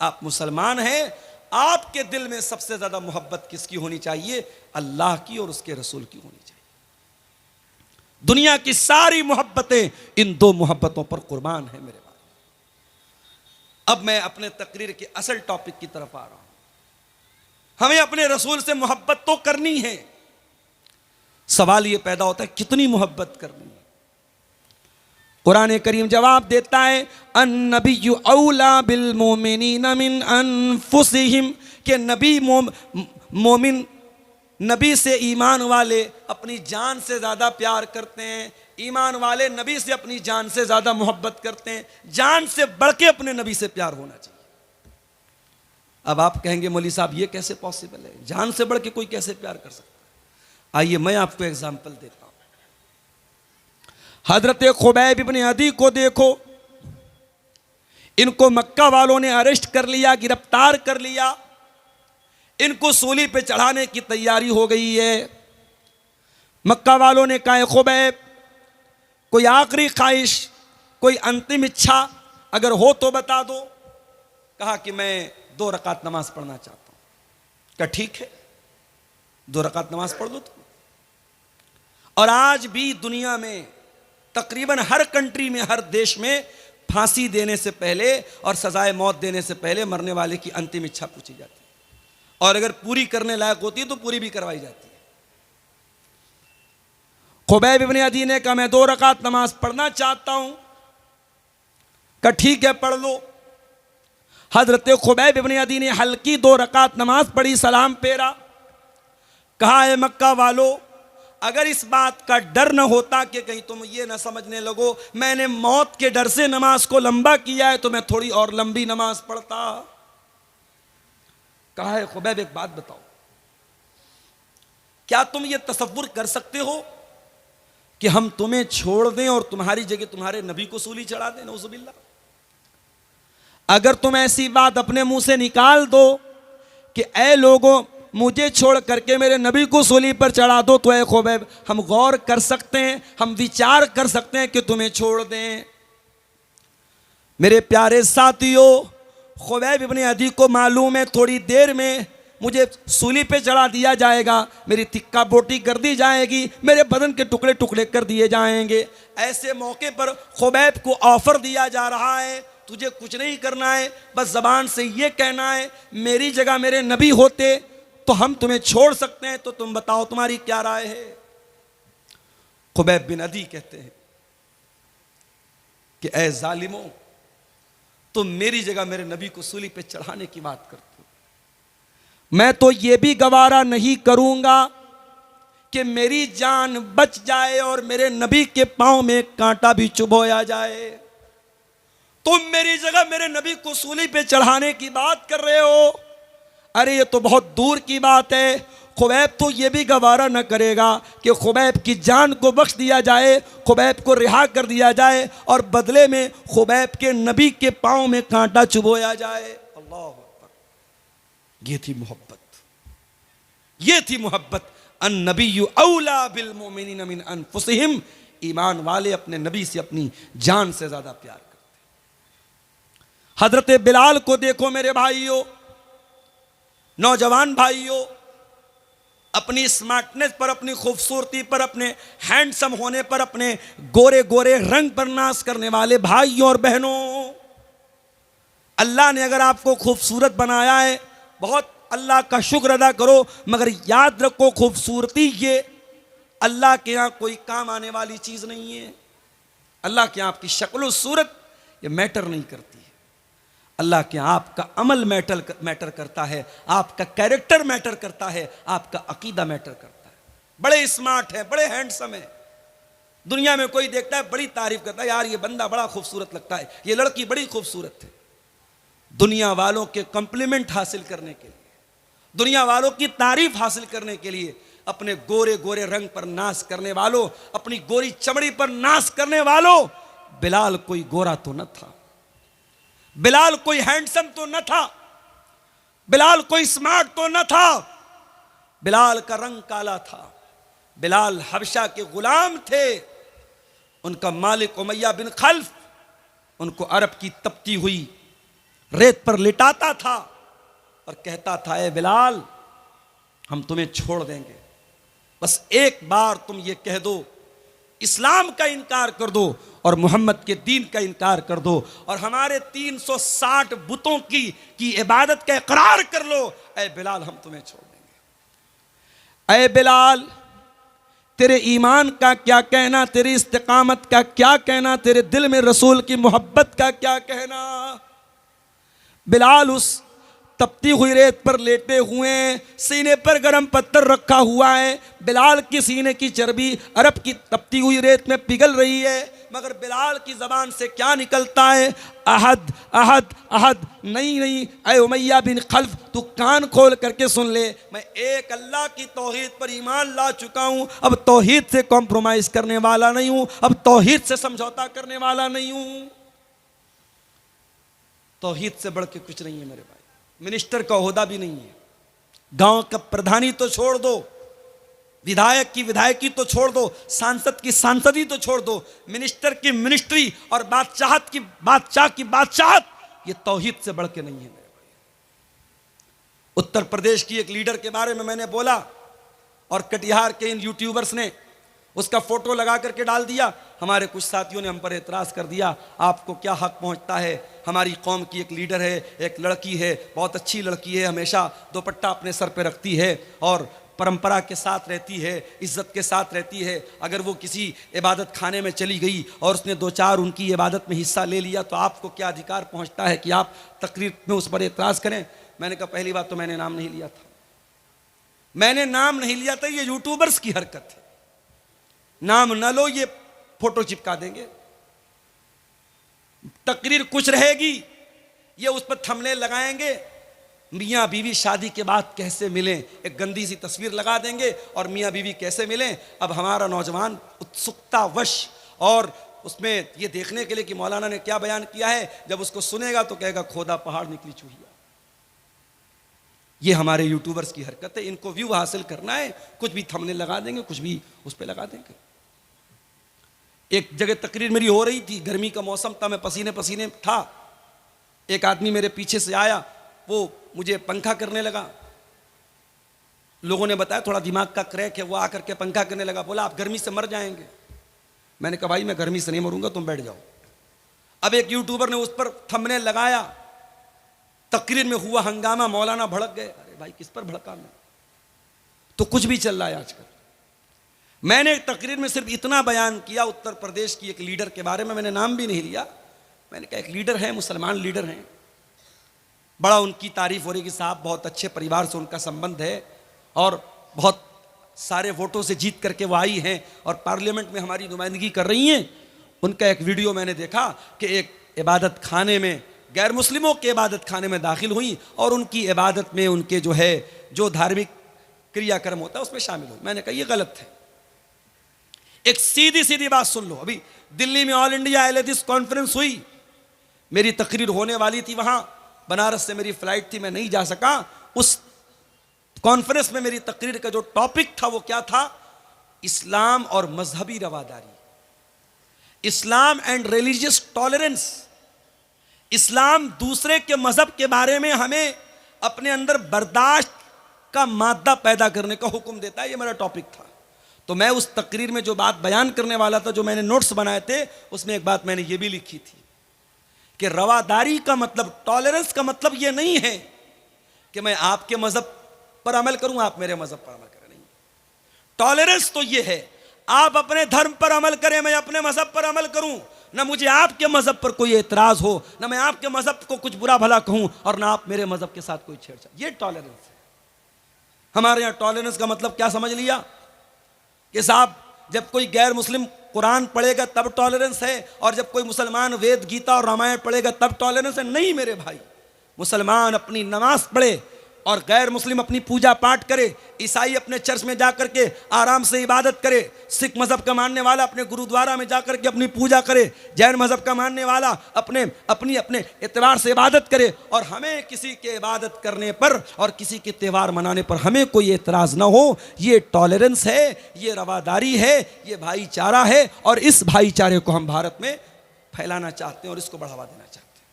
आप मुसलमान हैं, आपके दिल में सबसे ज्यादा मोहब्बत किसकी होनी चाहिए? अल्लाह की और उसके रसूल की होनी चाहिए। दुनिया की सारी मोहब्बतें इन 2 मोहब्बतों पर कुर्बान है मेरे भाई। अब मैं अपने तकरीर के असल टॉपिक की तरफ आ रहा हूं। हमें अपने रसूल से मोहब्बत तो करनी है, सवाल ये पैदा होता है कितनी मोहब्बत करनी है। कुरान करीम जवाब देता है अन्नबिय्यु औला बिल मोमिनीन मिन अनफुसिहिम, के नबी मोमिन, नबी से ईमान वाले अपनी जान से ज़्यादा प्यार करते हैं, ईमान वाले नबी से अपनी जान से ज़्यादा मोहब्बत करते हैं, जान से बढ़ के अपने नबी से प्यार होना चाहिए। अब आप कहेंगे मौलवी साहब ये कैसे पॉसिबल है, जान से बढ़ के कोई कैसे प्यार कर सकता है? आइए मैं आपको एग्जाम्पल देता हूँ। हजरत खुबैब इब्न अदी को देखो, इनको मक्का वालों ने अरेस्ट कर लिया, गिरफ्तार कर लिया, इनको सूली पे चढ़ाने की तैयारी हो गई है। मक्का वालों ने कहा खुबैब कोई आखिरी ख्वाहिश, कोई अंतिम इच्छा अगर हो तो बता दो। कहा कि मैं 2 रकात नमाज पढ़ना चाहता हूं। कहा ठीक है 2 रकात नमाज पढ़ दो तुम। और आज भी दुनिया में तकरीबन हर कंट्री में, हर देश में फांसी देने से पहले और सजाए मौत देने से पहले मरने वाले की अंतिम इच्छा पूछी जाती है, और अगर पूरी करने लायक होती है तो पूरी भी करवाई जाती है। खुबैब इब्न अदी ने कहा मैं 2 रकात नमाज पढ़ना चाहता हूं। कहा ठीक है पढ़ लो। हजरत खुबैब इब्न अदी ने हल्की 2 रकात नमाज पढ़ी, सलाम फेरा। कहा है मक्का वालों, अगर इस बात का डर न होता कि कहीं तुम ये न समझने लगो मैंने मौत के डर से नमाज को लंबा किया है, तो मैं थोड़ी और लंबी नमाज पढ़ता। कहा है खुबैब एक बात बताओ, क्या तुम ये तसव्वुर कर सकते हो कि हम तुम्हें छोड़ दें और तुम्हारी जगह तुम्हारे नबी को सूली चढ़ा दें? नऊजुबिल्लाह। अगर तुम ऐसी बात अपने मुंह से निकाल दो कि ऐ लोगों मुझे छोड़ करके मेरे नबी को सूली पर चढ़ा दो, तो ऐ खुबैब हम गौर कर सकते हैं, हम विचार कर सकते हैं कि तुम्हें छोड़ दें। मेरे प्यारे साथियों, खुबैब इब्ने अदी को मालूम है थोड़ी देर में मुझे सूली पे चढ़ा दिया जाएगा, मेरी तिक्का बोटी कर दी जाएगी, मेरे बदन के टुकड़े टुकड़े कर दिए जाएंगे। ऐसे मौके पर खुबैब को ऑफर दिया जा रहा है, तुझे कुछ नहीं करना है, बस जबान से ये कहना है मेरी जगह मेरे नबी होते तो हम तुम्हें छोड़ सकते हैं, तो तुम बताओ तुम्हारी क्या राय है। खुबैब बिन अदी कहते हैं कि ऐ जालिमों, तुम मेरी जगह मेरे नबी को सूली पे चढ़ाने की बात करते हो, मैं तो ये भी गवारा नहीं करूंगा कि मेरी जान बच जाए और मेरे नबी के पांव में कांटा भी चुभोया जाए। तुम मेरी जगह मेरे नबी को सूली पे चढ़ाने की बात कर रहे हो, अरे ये तो बहुत दूर की बात है। खुबैब तो ये भी गवारा न करेगा कि खुबैब की जान को बख्श दिया जाए, खुबैब को रिहा कर दिया जाए और बदले में खुबैब के नबी के पांव में कांटा चुभोया जाए। अल्लाह अकबर, ये थी मोहब्बत, ये थी मोहब्बत। अन नबिय्यु औला बिल मोमिनीन मिन अनफुसिहिम, ईमान वाले अपने नबी से अपनी जान से ज्यादा प्यार करते। हजरत बिलाल को देखो मेरे भाइयों, नौजवान भाइयों, अपनी स्मार्टनेस पर, अपनी खूबसूरती पर, अपने हैंडसम होने पर, अपने गोरे गोरे रंग पर नाश करने वाले भाइयों और बहनों, अल्लाह ने अगर आपको खूबसूरत बनाया है बहुत अल्लाह का शुक्र अदा करो, मगर याद रखो खूबसूरती ये अल्लाह के यहाँ कोई काम आने वाली चीज नहीं है। अल्लाह के यहाँ आपकी शक्ल सूरत ये मैटर नहीं करती है, अल्लाह के यहाँ आपका अमल मैटर करता है, आपका कैरेक्टर मैटर करता है, आपका अकीदा मैटर करता है। बड़े स्मार्ट है, बड़े हैंडसम है, दुनिया में कोई देखता है बड़ी तारीफ करता है, यार ये बंदा बड़ा खूबसूरत लगता है, ये लड़की बड़ी खूबसूरत है। दुनिया वालों के कॉम्प्लीमेंट हासिल करने के लिए, दुनिया वालों की तारीफ हासिल करने के लिए अपने गोरे गोरे रंग पर नाश करने वालों, अपनी गोरी चमड़ी पर नाश करने वालों, बिलाल कोई गोरा तो न था, बिलाल कोई हैंडसम तो न था, बिलाल कोई स्मार्ट तो न था, बिलाल का रंग काला था। बिलाल हबशा के गुलाम थे, उनका मालिक उमैया बिन खल्फ उनको अरब की तपती हुई रेत पर लिटाता था और कहता था ए बिलाल हम तुम्हें छोड़ देंगे, बस एक बार तुम ये कह दो, इस्लाम का इनकार कर दो और मोहम्मद के दीन का इनकार कर दो और हमारे 360 बुतों की इबादत का इकरार कर लो, ऐ बिलाल हम तुम्हें छोड़ देंगे। ऐ बिलाल तेरे ईमान का क्या कहना, तेरी इस्तिकामत का क्या कहना, तेरे दिल में रसूल की मोहब्बत का क्या कहना। बिलाल उस तपती हुई रेत पर लेटे हुए हैं, सीने पर गरम पत्थर रखा हुआ है, बिलाल की सीने की चर्बी अरब की तपती हुई रेत में पिघल रही है, मगर बिलाल की जबान से क्या निकलता है, अहद अहद अहद, नहीं नहीं ऐ उमैया बिन खल्फ तू कान खोल करके सुन ले, मैं एक अल्लाह की तौहीद पर ईमान ला चुका हूं, अब तौहीद से कॉम्प्रोमाइज करने वाला नहीं हूं, अब तौहीद से समझौता करने वाला नहीं हूं। तौहीद से बढ़ के कुछ नहीं है मेरे भाई, मिनिस्टर का ओहदा भी नहीं है, गांव का प्रधानी तो छोड़ दो, विधायक की विधायकी तो छोड़ दो, सांसद की सांसदी तो छोड़ दो, मिनिस्टर की मिनिस्ट्री और बादशाह की बादशाहत ये तौहीद से बढ़ के नहीं है मेरे भाई। उत्तर प्रदेश की एक लीडर के बारे में मैंने बोला और कटिहार के इन यूट्यूबर्स ने उसका फोटो लगा करके डाल दिया, हमारे कुछ साथियों ने हम पर एतराज कर दिया, आपको क्या हक पहुंचता है, हमारी कौम की एक लीडर है, एक लड़की है, बहुत अच्छी लड़की है, हमेशा दुपट्टा अपने सर पे रखती है और परंपरा के साथ रहती है, इज्जत के साथ रहती है, अगर वो किसी इबादत खाने में चली गई और उसने दो चार उनकी इबादत में हिस्सा ले लिया तो आपको क्या अधिकार पहुंचता है कि आप तकरीर में उस पर एतराज़ करें। मैंने कहा पहली बात तो मैंने नाम नहीं लिया था, मैंने नाम नहीं लिया था, ये यूट्यूबर्स की हरकत है, नाम न लो ये फोटो चिपका देंगे, तकरीर कुछ रहेगी ये उस पर थंबनेल लगाएंगे, मियाँ बीवी शादी के बाद कैसे मिलें एक गंदी सी तस्वीर लगा देंगे और मियाँ बीवी कैसे मिलें। अब हमारा नौजवान उत्सुकतावश और उसमें ये देखने के लिए कि मौलाना ने क्या बयान किया है, जब उसको सुनेगा तो कहेगा खोदा पहाड़ निकली चूहिया। ये हमारे यूट्यूबर्स की हरकत है, इनको व्यू हासिल करना है, कुछ भी थंबनेल लगा देंगे, कुछ भी उस पर लगा देंगे। एक जगह तकरीर मेरी हो रही थी, गर्मी का मौसम था, मैं पसीने पसीने था। एक आदमी मेरे पीछे से आया, वो मुझे पंखा करने लगा। लोगों ने बताया थोड़ा दिमाग का क्रैक है, वो आकर के पंखा करने लगा। बोला आप गर्मी से मर जाएंगे। मैंने कहा भाई मैं गर्मी से नहीं मरूंगा, तुम बैठ जाओ। अब एक यूट्यूबर ने उस पर थंबनेल लगाया, तकरीर में हुआ हंगामा, मौलाना भड़क गए। अरे भाई किस पर भड़का मैं? तो कुछ भी चल रहा है आजकल। मैंने एक तकरीर में सिर्फ इतना बयान किया, उत्तर प्रदेश की एक लीडर के बारे में, मैंने नाम भी नहीं लिया। मैंने कहा एक लीडर है, मुसलमान लीडर हैं, बड़ा उनकी तारीफ हो रही कि साहब बहुत अच्छे परिवार से उनका संबंध है और बहुत सारे वोटों से जीत करके वो आई हैं और पार्लियामेंट में हमारी नुमाइंदगी कर रही हैं। उनका एक वीडियो मैंने देखा कि एक इबादत खाने में, गैर मुस्लिमों के इबादत खाने में दाखिल हुई और उनकी इबादत में उनके जो है जो धार्मिक क्रियाक्रम होता है उसमें शामिल हुई। मैंने कहा ये गलत है। एक सीधी सीधी बात सुन लो, अभी दिल्ली में ऑल इंडिया अहले हदीस कॉन्फ्रेंस हुई, मेरी तकरीर होने वाली थी वहां, बनारस से मेरी फ्लाइट थी, मैं नहीं जा सका। उस कॉन्फ्रेंस में मेरी तकरीर का जो टॉपिक था वो क्या था? इस्लाम और मजहबी रवादारी, इस्लाम एंड रिलीजियस टॉलरेंस। इस्लाम दूसरे के मजहब के बारे में हमें अपने अंदर बर्दाश्त का मादा पैदा करने का हुक्म देता है, ये मेरा टॉपिक था। तो मैं उस तकरीर में जो बात बयान करने वाला था, जो मैंने नोट्स बनाए थे, उसमें एक बात मैंने ये भी लिखी थी कि रवादारी का मतलब, टॉलरेंस का मतलब ये नहीं है कि मैं आपके मजहब पर अमल करूं, आप मेरे मजहब पर अमल करें। नहीं, टॉलरेंस तो ये है आप अपने धर्म पर अमल करें, मैं अपने मजहब पर अमल करूं, ना मुझे आपके मजहब पर कोई एतराज हो, ना मैं आपके मजहब को कुछ बुरा भला कहूं और ना आप मेरे मजहब के साथ कोई छेड़छाड़। ये टॉलरेंस है। हमारे यहां टॉलरेंस का मतलब क्या समझ लिया कि साहब जब कोई गैर मुस्लिम कुरान पढ़ेगा तब टॉलरेंस है और जब कोई मुसलमान वेद गीता और रामायण पढ़ेगा तब टॉलरेंस है। नहीं मेरे भाई, मुसलमान अपनी नमाज पढ़े और गैर मुस्लिम अपनी पूजा पाठ करे, ईसाई अपने चर्च में जाकर के आराम से इबादत करे, सिख मजहब का मानने वाला अपने गुरुद्वारा में जाकर के अपनी पूजा करे, जैन मजहब का मानने वाला अपने एतबार से इबादत करे, और हमें किसी के इबादत करने पर और किसी के त्यौहार मनाने पर हमें कोई एतराज़ ना हो। ये टॉलरेंस है, ये रवादारी है, ये भाईचारा है और इस भाईचारे को हम भारत में फैलाना चाहते हैं और इसको बढ़ावा देना चाहते हैं।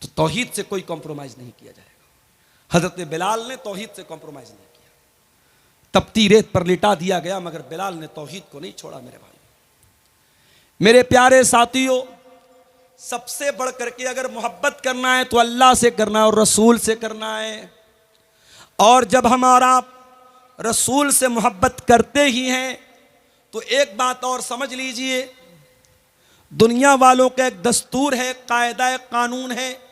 तो तौहीद से कोई कॉम्प्रोमाइज नहीं किया जाएगा। हजरत बिलाल ने तौहीद से कॉम्प्रोमाइज नहीं किया, तपती रेत पर लिटा दिया गया, मगर बिलाल ने तौहीद को नहीं छोड़ा। मेरे भाई, मेरे प्यारे साथियों, सबसे बढ़ करके अगर मोहब्बत करना है तो अल्लाह से करना है और रसूल से करना है। और जब हम और आप रसूल से मोहब्बत करते ही हैं तो एक बात और समझ लीजिए, दुनिया वालों का एक दस्तूर है, कायदा कानून है,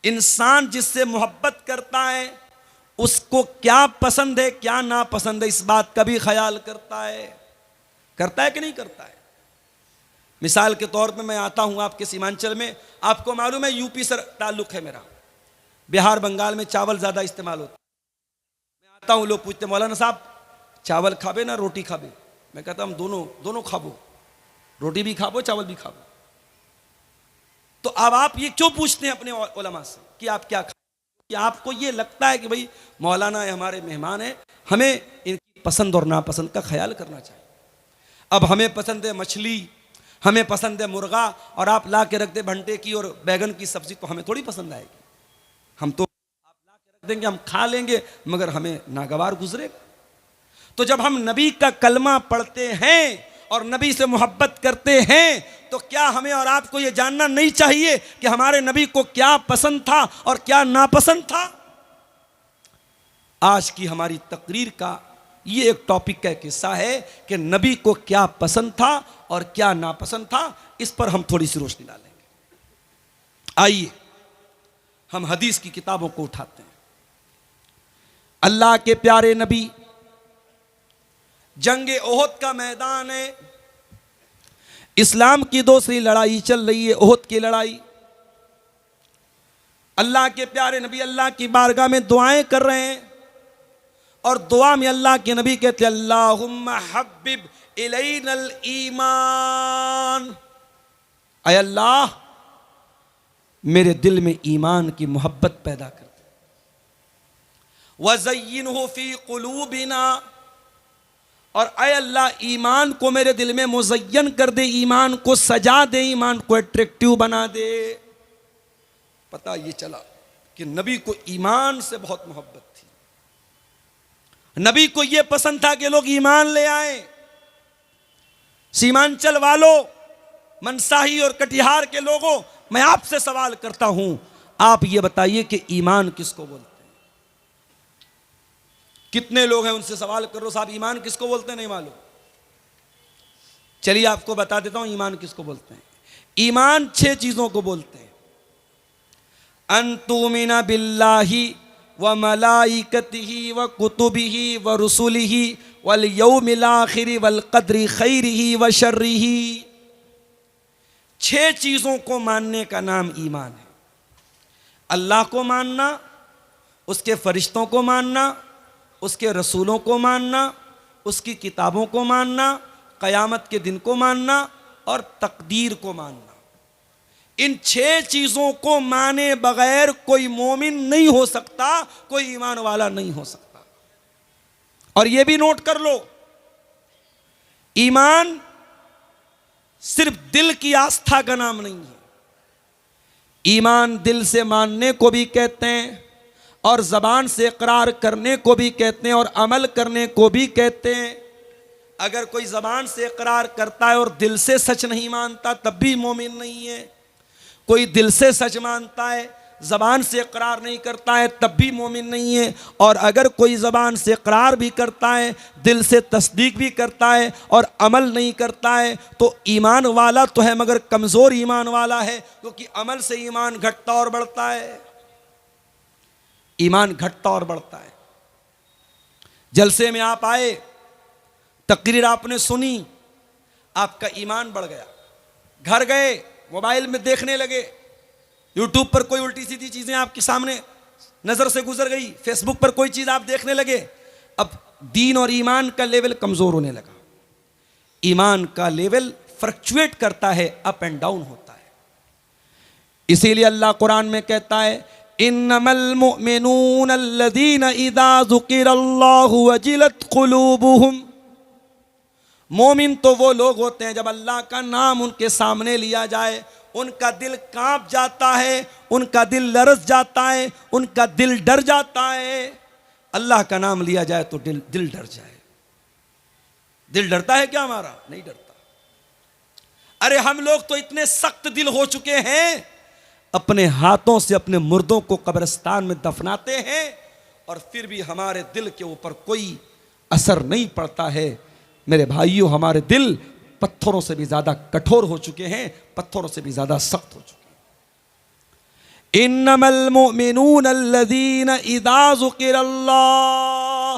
इंसान जिससे मोहब्बत करता है उसको क्या पसंद है क्या नापसंद है, इस बात का भी ख्याल करता है कि नहीं करता है। मिसाल के तौर पे मैं आता हूं आपके सीमांचल में, आपको मालूम है यूपी से ताल्लुक है मेरा, बिहार बंगाल में चावल ज्यादा इस्तेमाल होता है। मैं आता हूं, लोग पूछते मौलाना साहब चावल खाबे ना रोटी खाबे? मैं कहता हम दोनों खाबो, रोटी भी खाबो चावल भी खाबो। तो अब आप ये क्यों पूछते हैं अपने उलमा से कि आप क्या खाएं? कि आपको ये लगता है कि भाई मौलाना है, हमारे मेहमान हैं, हमें इनकी पसंद और नापसंद का ख्याल करना चाहिए। अब हमें पसंद है मछली, हमें पसंद है मुर्गा, और आप ला के रख दे भंटे की और बैगन की सब्जी, तो हमें थोड़ी पसंद आएगी। हम तो आप ला के रख देंगे, हम खा लेंगे, मगर हमें नागवार गुजरेगा। तो जब हम नबी का कलमा पढ़ते हैं और नबी से मोहब्बत करते हैं तो क्या हमें और आपको यह जानना नहीं चाहिए कि हमारे नबी को क्या पसंद था और क्या नापसंद था? आज की हमारी तकरीर का ये एक टॉपिक का किस्सा है कि नबी को क्या पसंद था और क्या नापसंद था, इस पर हम थोड़ी सी रोशनी डालेंगे। आइए हम हदीस की किताबों को उठाते हैं। अल्लाह के प्यारे नबी, जंग ओहद का मैदान है, इस्लाम की दूसरी लड़ाई चल रही है, ओहद की लड़ाई। अल्लाह के प्यारे नबी अल्लाह की बारगाह में दुआएं कर रहे हैं और दुआ में अल्लाह के नबी कहते हैं अल्लाहुम्मा हब्बिब इलैनल ईमान, ऐ अल्लाह मेरे दिल में ईमान की मोहब्बत पैदा कर दे। वज़य्यिनहु फी क़ुलूबिना, और ऐ अल्लाह ईमान को मेरे दिल में मुज़य्यन कर दे, ईमान को सजा दे, ईमान को अट्रैक्टिव बना दे। पता ये चला कि नबी को ईमान से बहुत मोहब्बत थी। नबी को यह पसंद था कि लोग ईमान ले आए। सीमांचल वालों, मनसाही और कटिहार के लोगों, मैं आपसे सवाल करता हूं, आप ये बताइए कि ईमान किसको बोलते हैं? कितने लोग हैं उनसे सवाल करो, साहब ईमान किसको बोलते हैं? नहीं मालूम। चलिए आपको बता देता हूं ईमान किसको बोलते हैं। ईमान 6 चीजों को बोलते हैं। अंतुमिना बिल्लाही व मलाइकतिही व कुतुबिही व रुसुलिही वल यौमिल आखिर वल क़द्रि खैरिही व शर्रिही। 6 चीजों को मानने का नाम ईमान है। अल्लाह को मानना, उसके फरिश्तों को मानना, उसके रसूलों को मानना, उसकी किताबों को मानना, क़यामत के दिन को मानना और तकदीर को मानना। इन 6 चीजों को माने बगैर कोई मोमिन नहीं हो सकता, कोई ईमान वाला नहीं हो सकता। और यह भी नोट कर लो, ईमान सिर्फ दिल की आस्था का नाम नहीं है। ईमान दिल से मानने को भी कहते हैं और ज़बान से इकरार करने को भी कहते हैं और अमल करने को भी कहते हैं। अगर कोई ज़बान से इकरार करता है और दिल से सच नहीं मानता तब भी मोमिन नहीं है। कोई दिल से सच मानता है, ज़बान से इकरार नहीं करता है तब भी मोमिन नहीं है। और अगर कोई ज़बान से इकरार भी करता है, दिल से तस्दीक भी करता है और अमल नहीं करता है तो ईमान वाला तो है मगर कमज़ोर ईमान वाला है, क्योंकि अमल से ईमान घटता और बढ़ता है। ईमान घटता और बढ़ता है। जलसे में आप आए, तकरीर आपने सुनी, आपका ईमान बढ़ गया। घर गए, मोबाइल में देखने लगे, यूट्यूब पर कोई उल्टी सीधी चीजें आपके सामने नजर से गुजर गई, फेसबुक पर कोई चीज आप देखने लगे, अब दीन और ईमान का लेवल कमजोर होने लगा। ईमान का लेवल फ्लक्चुएट करता है, अप एंड डाउन होता है। इसीलिए अल्लाह कुरान में कहता है, इन्नमल मुमिनून अल्लज़ीना इज़ा ज़ुकिरल्लाहु वजिलत क़ुलूबुहुम। मोमिन तो वो लोग होते हैं जब अल्लाह का नाम उनके सामने लिया जाए उनका दिल कांप जाता है, उनका दिल लरज़ जाता है, उनका दिल डर जाता है। अल्लाह का नाम लिया जाए तो दिल डर जाए। दिल डरता है क्या हमारा? नहीं डरता। अरे हम लोग तो इतने सख्त दिल हो चुके हैं, अपने हाथों से अपने मुर्दों को कब्रिस्तान में दफनाते हैं और फिर भी हमारे दिल के ऊपर कोई असर नहीं पड़ता है। मेरे भाइयों, हमारे दिल पत्थरों से भी ज्यादा कठोर हो चुके हैं, पत्थरों से भी ज्यादा सख्त हो चुके हैं। इन्नमल मुमिनून अल्लज़ीना इज़ा ज़ुकिरल्लाह।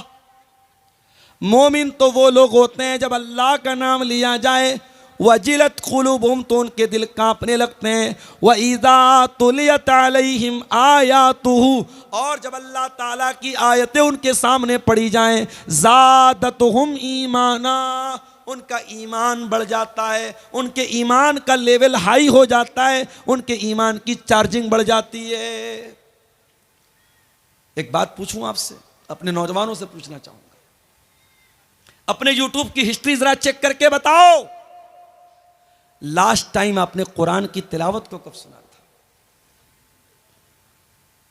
मोमिन तो वो लोग होते हैं जब अल्लाह का नाम लिया जाए, वजिलत क़ुलूबुहुम तो उनके दिल कांपने लगते हैं, व इज़ा तुलियत अलैहिम आयातुहु और जब अल्लाह ताला की आयतें उनके सामने पढ़ी जाएं, ज़ादतहुम ईमाना उनका ईमान बढ़ जाता है, उनके ईमान का लेवल हाई हो जाता है, उनके ईमान की चार्जिंग बढ़ जाती है। एक बात पूछूं आपसे, अपने नौजवानों से पूछना चाहूंगा, अपने यूट्यूब की हिस्ट्री जरा चेक करके बताओ, लास्ट टाइम आपने कुरान की तिलावत को कब सुना था?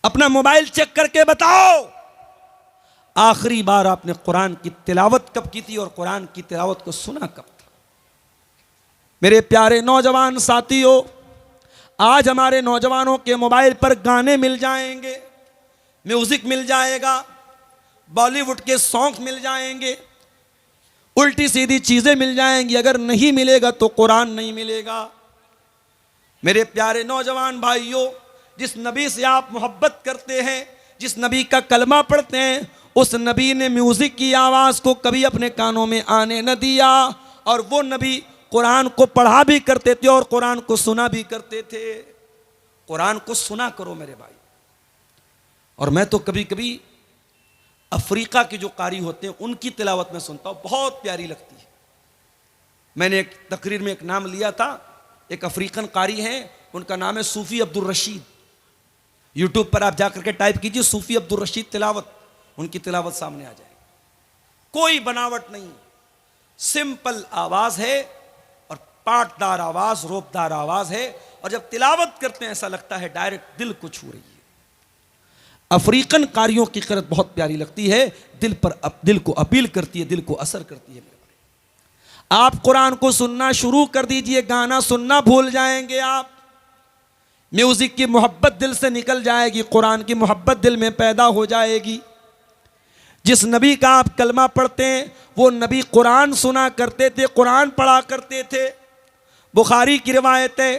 अपना मोबाइल चेक करके बताओ, आखिरी बार आपने कुरान की तिलावत कब की थी और कुरान की तिलावत को सुना कब था? मेरे प्यारे नौजवान साथियों, आज हमारे नौजवानों के मोबाइल पर गाने मिल जाएंगे, म्यूजिक मिल जाएगा, बॉलीवुड के सॉन्ग मिल जाएंगे, उल्टी सीधी चीजें मिल जाएंगी। अगर नहीं मिलेगा तो कुरान नहीं मिलेगा। मेरे प्यारे नौजवान भाइयों, जिस नबी से आप मोहब्बत करते हैं, जिस नबी का कलमा पढ़ते हैं, उस नबी ने म्यूजिक की आवाज को कभी अपने कानों में आने न दिया और वो नबी कुरान को पढ़ा भी करते थे और कुरान को सुना भी करते थे। कुरान को सुना करो मेरे भाई। और मैं तो कभी कभी अफ्रीका के जो कारी होते हैं उनकी तिलावत में सुनता हूँ, बहुत प्यारी लगती है। मैंने एक तकरीर में एक नाम लिया था, एक अफ्रीकन कारी हैं, उनका नाम है सूफी अब्दुल रशीद। यूट्यूब पर आप जाकर के टाइप कीजिए सूफी अब्दुल रशीद तिलावत, उनकी तिलावत सामने आ जाएगी। कोई बनावट नहीं, सिंपल आवाज है और पाटदार आवाज, रोपदार आवाज है, और जब तिलावत करते हैं ऐसा लगता है डायरेक्ट दिल को छू रही है। अफ्रीकन कारियों की क़िरात बहुत प्यारी लगती है, दिल को अपील करती है, दिल को असर करती है। आप कुरान को सुनना शुरू कर दीजिए, गाना सुनना भूल जाएंगे आप। म्यूजिक की मोहब्बत दिल से निकल जाएगी, कुरान की मोहब्बत दिल में पैदा हो जाएगी। जिस नबी का आप कलमा पढ़ते हैं वो नबी कुरान सुना करते थे, कुरान पढ़ा करते थे। बुखारी की रिवायत है,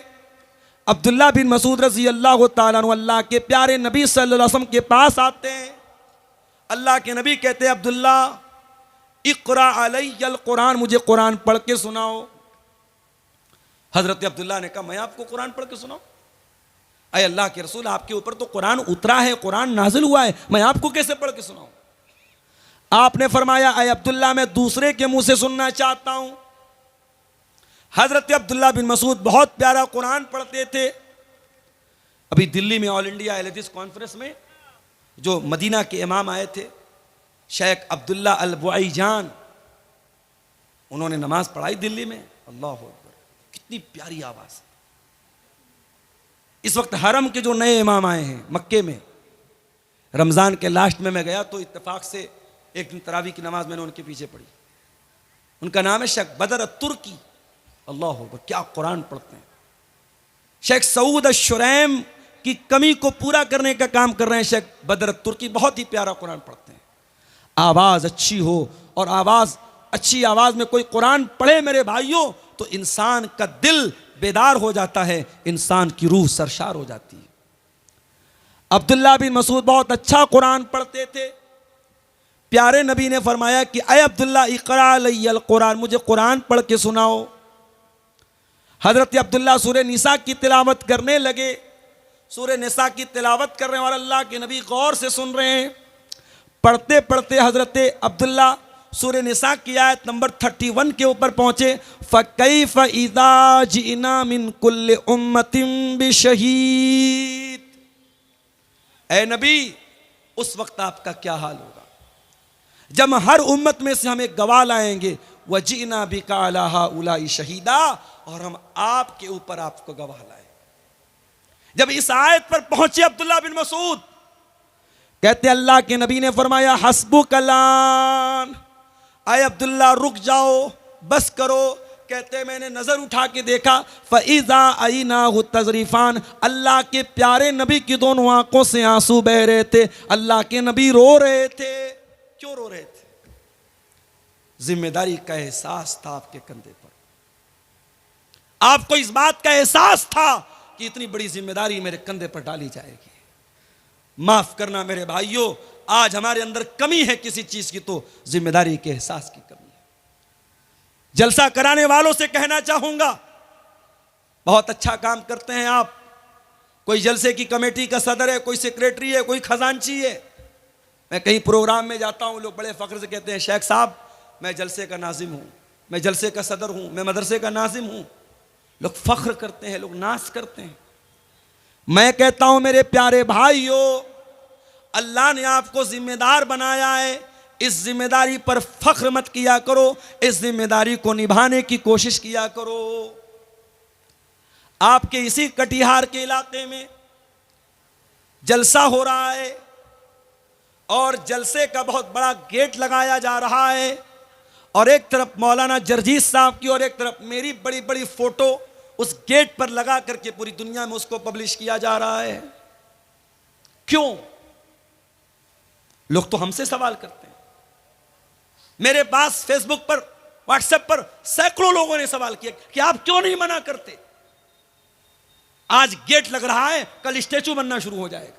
अब्दुल्ला बिन मसूद रज़ी अल्लाह ताला अन्हु अल्लाह के प्यारे नबी सल्लल्लाहु अलैहि वसल्लम के पास आते हैं। अल्लाह के नबी कहते हैं, अब्दुल्ला इक़रा अलैयल कुरान, मुझे कुरान पढ़ के सुनाओ। हजरत अब्दुल्ला ने कहा, मैं आपको कुरान पढ़ के सुनाऊं? अय अल्लाह के रसूल, आपके ऊपर तो कुरान उतरा है, कुरान नाजिल हुआ है, मैं आपको कैसे पढ़ के सुनाऊं? आपने फरमाया, अय अब्दुल्ला, मैं दूसरे के मुंह से सुनना चाहता हूं। हजरत अब्दुल्ला बिन मसूद बहुत प्यारा कुरान पढ़ते थे। अभी दिल्ली में ऑल इंडिया अहले हदीस कॉन्फ्रेंस में जो मदीना के इमाम आए थे, शेख अब्दुल्ला अल बुआईजान, उन्होंने नमाज पढ़ाई दिल्ली में। अल्लाह अकबर, कितनी प्यारी आवाज है। इस वक्त हरम के जो नए इमाम आए हैं मक्के में, रमजान के लास्ट में मैं गया तो इत्तेफाक से एक दिन तरावी की नमाज मैंने उनके पीछे पढ़ी। उनका नाम है शेख बदर तुर्की। अल्लाह अकबर, क्या कुरान पढ़ते हैं। शेख सऊद अश-शुरैम की कमी को पूरा करने का काम कर रहे हैं शेख बदर तुर्की, बहुत ही प्यारा कुरान पढ़ते हैं। आवाज अच्छी हो, और आवाज अच्छी आवाज में कोई कुरान पढ़े मेरे भाइयों, तो इंसान का दिल बेदार हो जाता है, इंसान की रूह सरशार हो जाती है। अब्दुल्ला बिन मसूद बहुत अच्छा कुरान पढ़ते थे। प्यारे नबी ने फरमाया कि अय अब्दुल्ला इक़रा अलैयल कुरान, मुझे कुरान पढ़ के सुनाओ। हजरत अब्दुल्ला सूरह निसा की तिलावत करने लगे। सूरह निसा की तिलावत कर रहे हैं और अल्लाह के नबी गौर से सुन रहे हैं। पढ़ते पढ़ते हजरत अब्दुल्ला सूरह निसा की आयत नंबर 31 के ऊपर पहुंचे। फ़कैफ़ इज़ा जिना मिन कुल्लि उम्मतिन बिशहीद, ऐ नबी उस वक्त आपका क्या हाल होगा जब हर उम्मत में से हम एक गवाह लाएंगे। वजीना बिका अला हाउलाई शहीदा, और हम आपके ऊपर आपको गवाह लाए। जब इस आयत पर पहुंचे अब्दुल्ला बिन मसूद, कहते अल्लाह के नबी ने फरमाया, हस्बुक अलान, आए अब्दुल्ला रुक जाओ, बस करो। कहते मैंने नजर उठा के देखा, फ़इज़ा अयनाहु तज़रीफ़ान, अल्लाह के प्यारे नबी की दोनों आंखों से आंसू बह रहे थे। अल्लाह के नबी रो रहे थे। क्यों रो रहे थे? जिम्मेदारी का एहसास था आपके कंधे पर। आपको इस बात का एहसास था कि इतनी बड़ी जिम्मेदारी मेरे कंधे पर डाली जाएगी। माफ करना मेरे भाइयों, आज हमारे अंदर कमी है किसी चीज की, तो जिम्मेदारी के एहसास की कमी है। जलसा कराने वालों से कहना चाहूंगा, बहुत अच्छा काम करते हैं आप। कोई जलसे की कमेटी का सदर है, कोई सेक्रेटरी है, कोई खजांची है। मैं कहीं प्रोग्राम में जाता हूं, लोग बड़े फख्र से कहते हैं, शेख साहब मैं जलसे का नाजिम हूं, मैं जलसे का सदर हूं, मैं मदरसे का नाजिम हूं। लोग फख्र करते हैं, लोग नाज करते हैं। मैं कहता हूं मेरे प्यारे भाइयों, अल्लाह ने आपको जिम्मेदार बनाया है, इस जिम्मेदारी पर फख्र मत किया करो, इस जिम्मेदारी को निभाने की कोशिश किया करो। आपके इसी कटिहार के इलाके में जलसा हो रहा है और जलसे का बहुत बड़ा गेट लगाया जा रहा है, और एक तरफ मौलाना जरजीत साहब की और एक तरफ मेरी बड़ी बड़ी फोटो उस गेट पर लगा करके पूरी दुनिया में उसको पब्लिश किया जा रहा है। क्यों? लोग तो हमसे सवाल करते हैं। मेरे पास फेसबुक पर, व्हाट्सएप पर सैकड़ों लोगों ने सवाल किया कि आप क्यों नहीं मना करते। आज गेट लग रहा है, कल स्टैचू बनना शुरू हो जाएगा।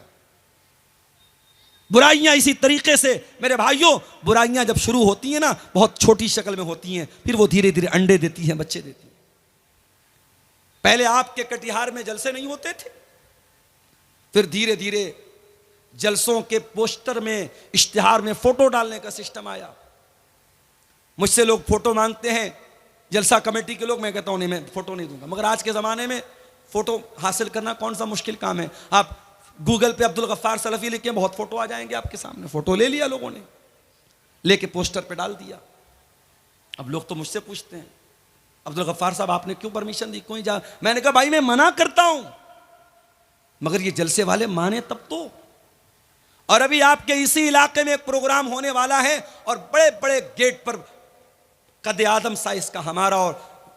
बुराइयां इसी तरीके से मेरे भाइयों, बुराइयां जब शुरू होती हैं ना, बहुत छोटी शक्ल में होती हैं, फिर वो धीरे धीरे अंडे देती हैं, बच्चे देती हैं। पहले आपके कटिहार में जलसे नहीं होते थे, फिर धीरे धीरे जलसों के पोस्टर में, इश्तिहार में फोटो डालने का सिस्टम आया। मुझसे लोग फोटो मांगते हैं, जलसा कमेटी के लोग, मैं कहता हूं नहीं, मैं फोटो नहीं दूंगा। मगर आज के ज़माने में फोटो हासिल करना कौन सा मुश्किल काम है। आप गूगल पे अब्दुल गफ्फार सलफी लिखे, बहुत फोटो आ जाएंगे आपके सामने। फोटो ले लिया लोगों ने, लेके पोस्टर पे डाल दिया, अब लोग तो मुझसे पूछते हैं, अब्दुल गफ्फार साहब आपने क्यों परमिशन दी, क्यों जा? मैंने कहा भाई मैं मना करता हूं, मगर ये जलसे वाले माने तब तो। और अभी आपके इसी इलाके में एक प्रोग्राम होने वाला है और बड़े बड़े गेट पर कद आदम साइज का हमारा और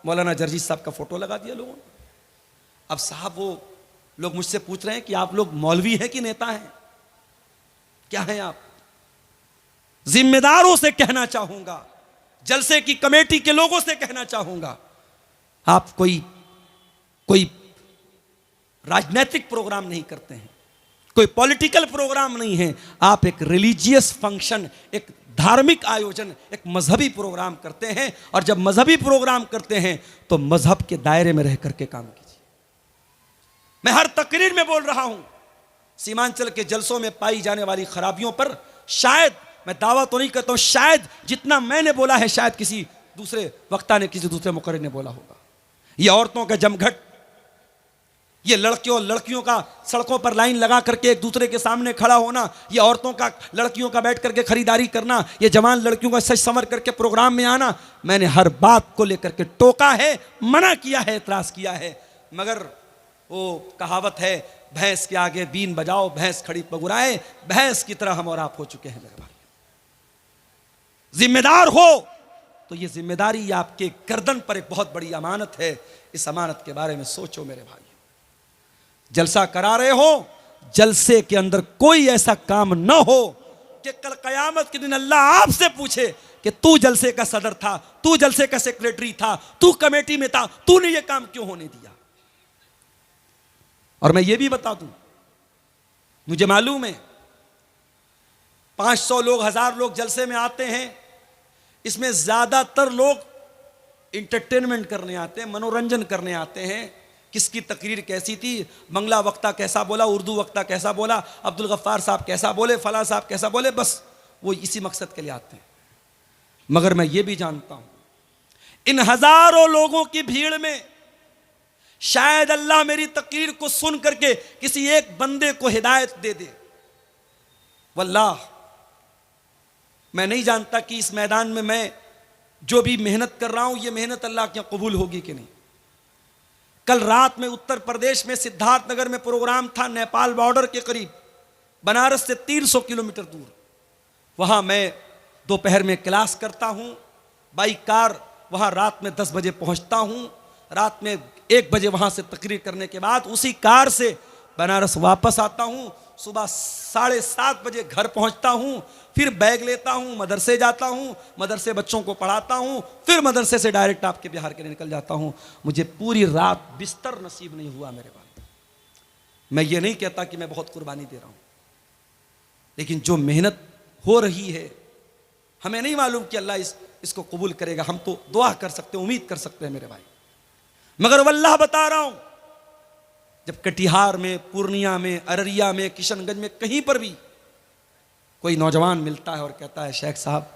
मौलाना जर्जी साहब का फोटो लगा दिया लोगों ने। अब साहब वो लोग मुझसे पूछ रहे हैं कि आप लोग मौलवी हैं कि नेता हैं, क्या हैं आप? जिम्मेदारों से कहना चाहूंगा, जलसे की कमेटी के लोगों से कहना चाहूंगा, आप कोई राजनीतिक प्रोग्राम नहीं करते हैं, कोई पॉलिटिकल प्रोग्राम नहीं है, आप एक रिलीजियस फंक्शन, एक धार्मिक आयोजन, एक मजहबी प्रोग्राम करते हैं। और जब मजहबी प्रोग्राम करते हैं तो मजहब के दायरे में रह करके काम कीजिए। मैं हर तकरीर में बोल रहा हूं, सीमांचल के जलसों में पाई जाने वाली खराबियों पर शायद, मैं दावा तो नहीं करता हूं, शायद जितना मैंने बोला है शायद किसी दूसरे वक्ता ने, किसी दूसरे मुकर्रिर ने बोला होगा। ये औरतों का जमघट, ये लड़कियों का सड़कों पर लाइन लगा करके एक दूसरे के सामने खड़ा होना, ये औरतों का लड़कियों का बैठ करके खरीदारी करना, ये जवान लड़कियों का सज संवर करके प्रोग्राम में आना, मैंने हर बात को लेकर के टोका है, मना किया है, इतराज किया है। मगर वो कहावत है, भैंस के आगे बीन बजाओ भैंस खड़ी पगुराए, भैंस की तरह हम और आप हो चुके हैं मेरे भाई। जिम्मेदार हो तो ये जिम्मेदारी आपके गर्दन पर एक बहुत बड़ी अमानत है, इस अमानत के बारे में सोचो मेरे भाई। जलसा करा रहे हो, जलसे के अंदर कोई ऐसा काम न हो कि कल कयामत के दिन अल्लाह आपसे पूछे कि तू जलसे का सदर था, तू जलसे का सेक्रेटरी था, तू कमेटी में था, तूने ये काम क्यों होने दिया। और मैं ये भी बता दूं, मुझे मालूम है 500 लोग 1000 लोग जलसे में आते हैं, इसमें ज्यादातर लोग इंटरटेनमेंट करने आते हैं, मनोरंजन करने आते हैं। किसकी तकरीर कैसी थी, बंगला वक्ता कैसा बोला, उर्दू वक्ता कैसा बोला, अब्दुल गफ्फार साहब कैसा बोले, फला साहब कैसा बोले, बस वो इसी मकसद के लिए आते हैं। मगर मैं ये भी जानता हूं इन हजारों लोगों की भीड़ में शायद अल्लाह मेरी तकरीर को सुन करके किसी एक बंदे को हिदायत दे दे। वल्लाह मैं नहीं जानता कि इस मैदान में मैं जो भी मेहनत कर रहा हूं, ये मेहनत अल्लाह के यहाँ कबूल होगी कि नहीं। कल रात में उत्तर प्रदेश में सिद्धार्थनगर में प्रोग्राम था, नेपाल बॉर्डर के करीब, बनारस से 300 किलोमीटर दूर। वहां मैं दोपहर में क्लास करता हूं, बाई कार वहां रात में 10 बजे पहुंचता हूं, रात में 1 बजे वहां से तकरीर करने के बाद उसी कार से बनारस वापस आता हूं, सुबह 7:30 बजे घर पहुंचता हूं, फिर बैग लेता हूं, मदरसे जाता हूं, मदरसे बच्चों को पढ़ाता हूं, फिर मदरसे से डायरेक्ट आपके बिहार के लिए निकल जाता हूं। मुझे पूरी रात बिस्तर नसीब नहीं हुआ मेरे भाई। मैं ये नहीं कहता कि मैं बहुत कुर्बानी दे रहा हूं, लेकिन जो मेहनत हो रही है हमें नहीं मालूम कि अल्लाह इसको कबूल करेगा। हम तो दुआ कर सकते हैं, उम्मीद कर सकते हैं मेरे भाई। मगर वल्लाह बता रहा हूं, जब कटिहार में, पूर्णिया में, अररिया में, किशनगंज में कहीं पर भी कोई नौजवान मिलता है और कहता है शेख साहब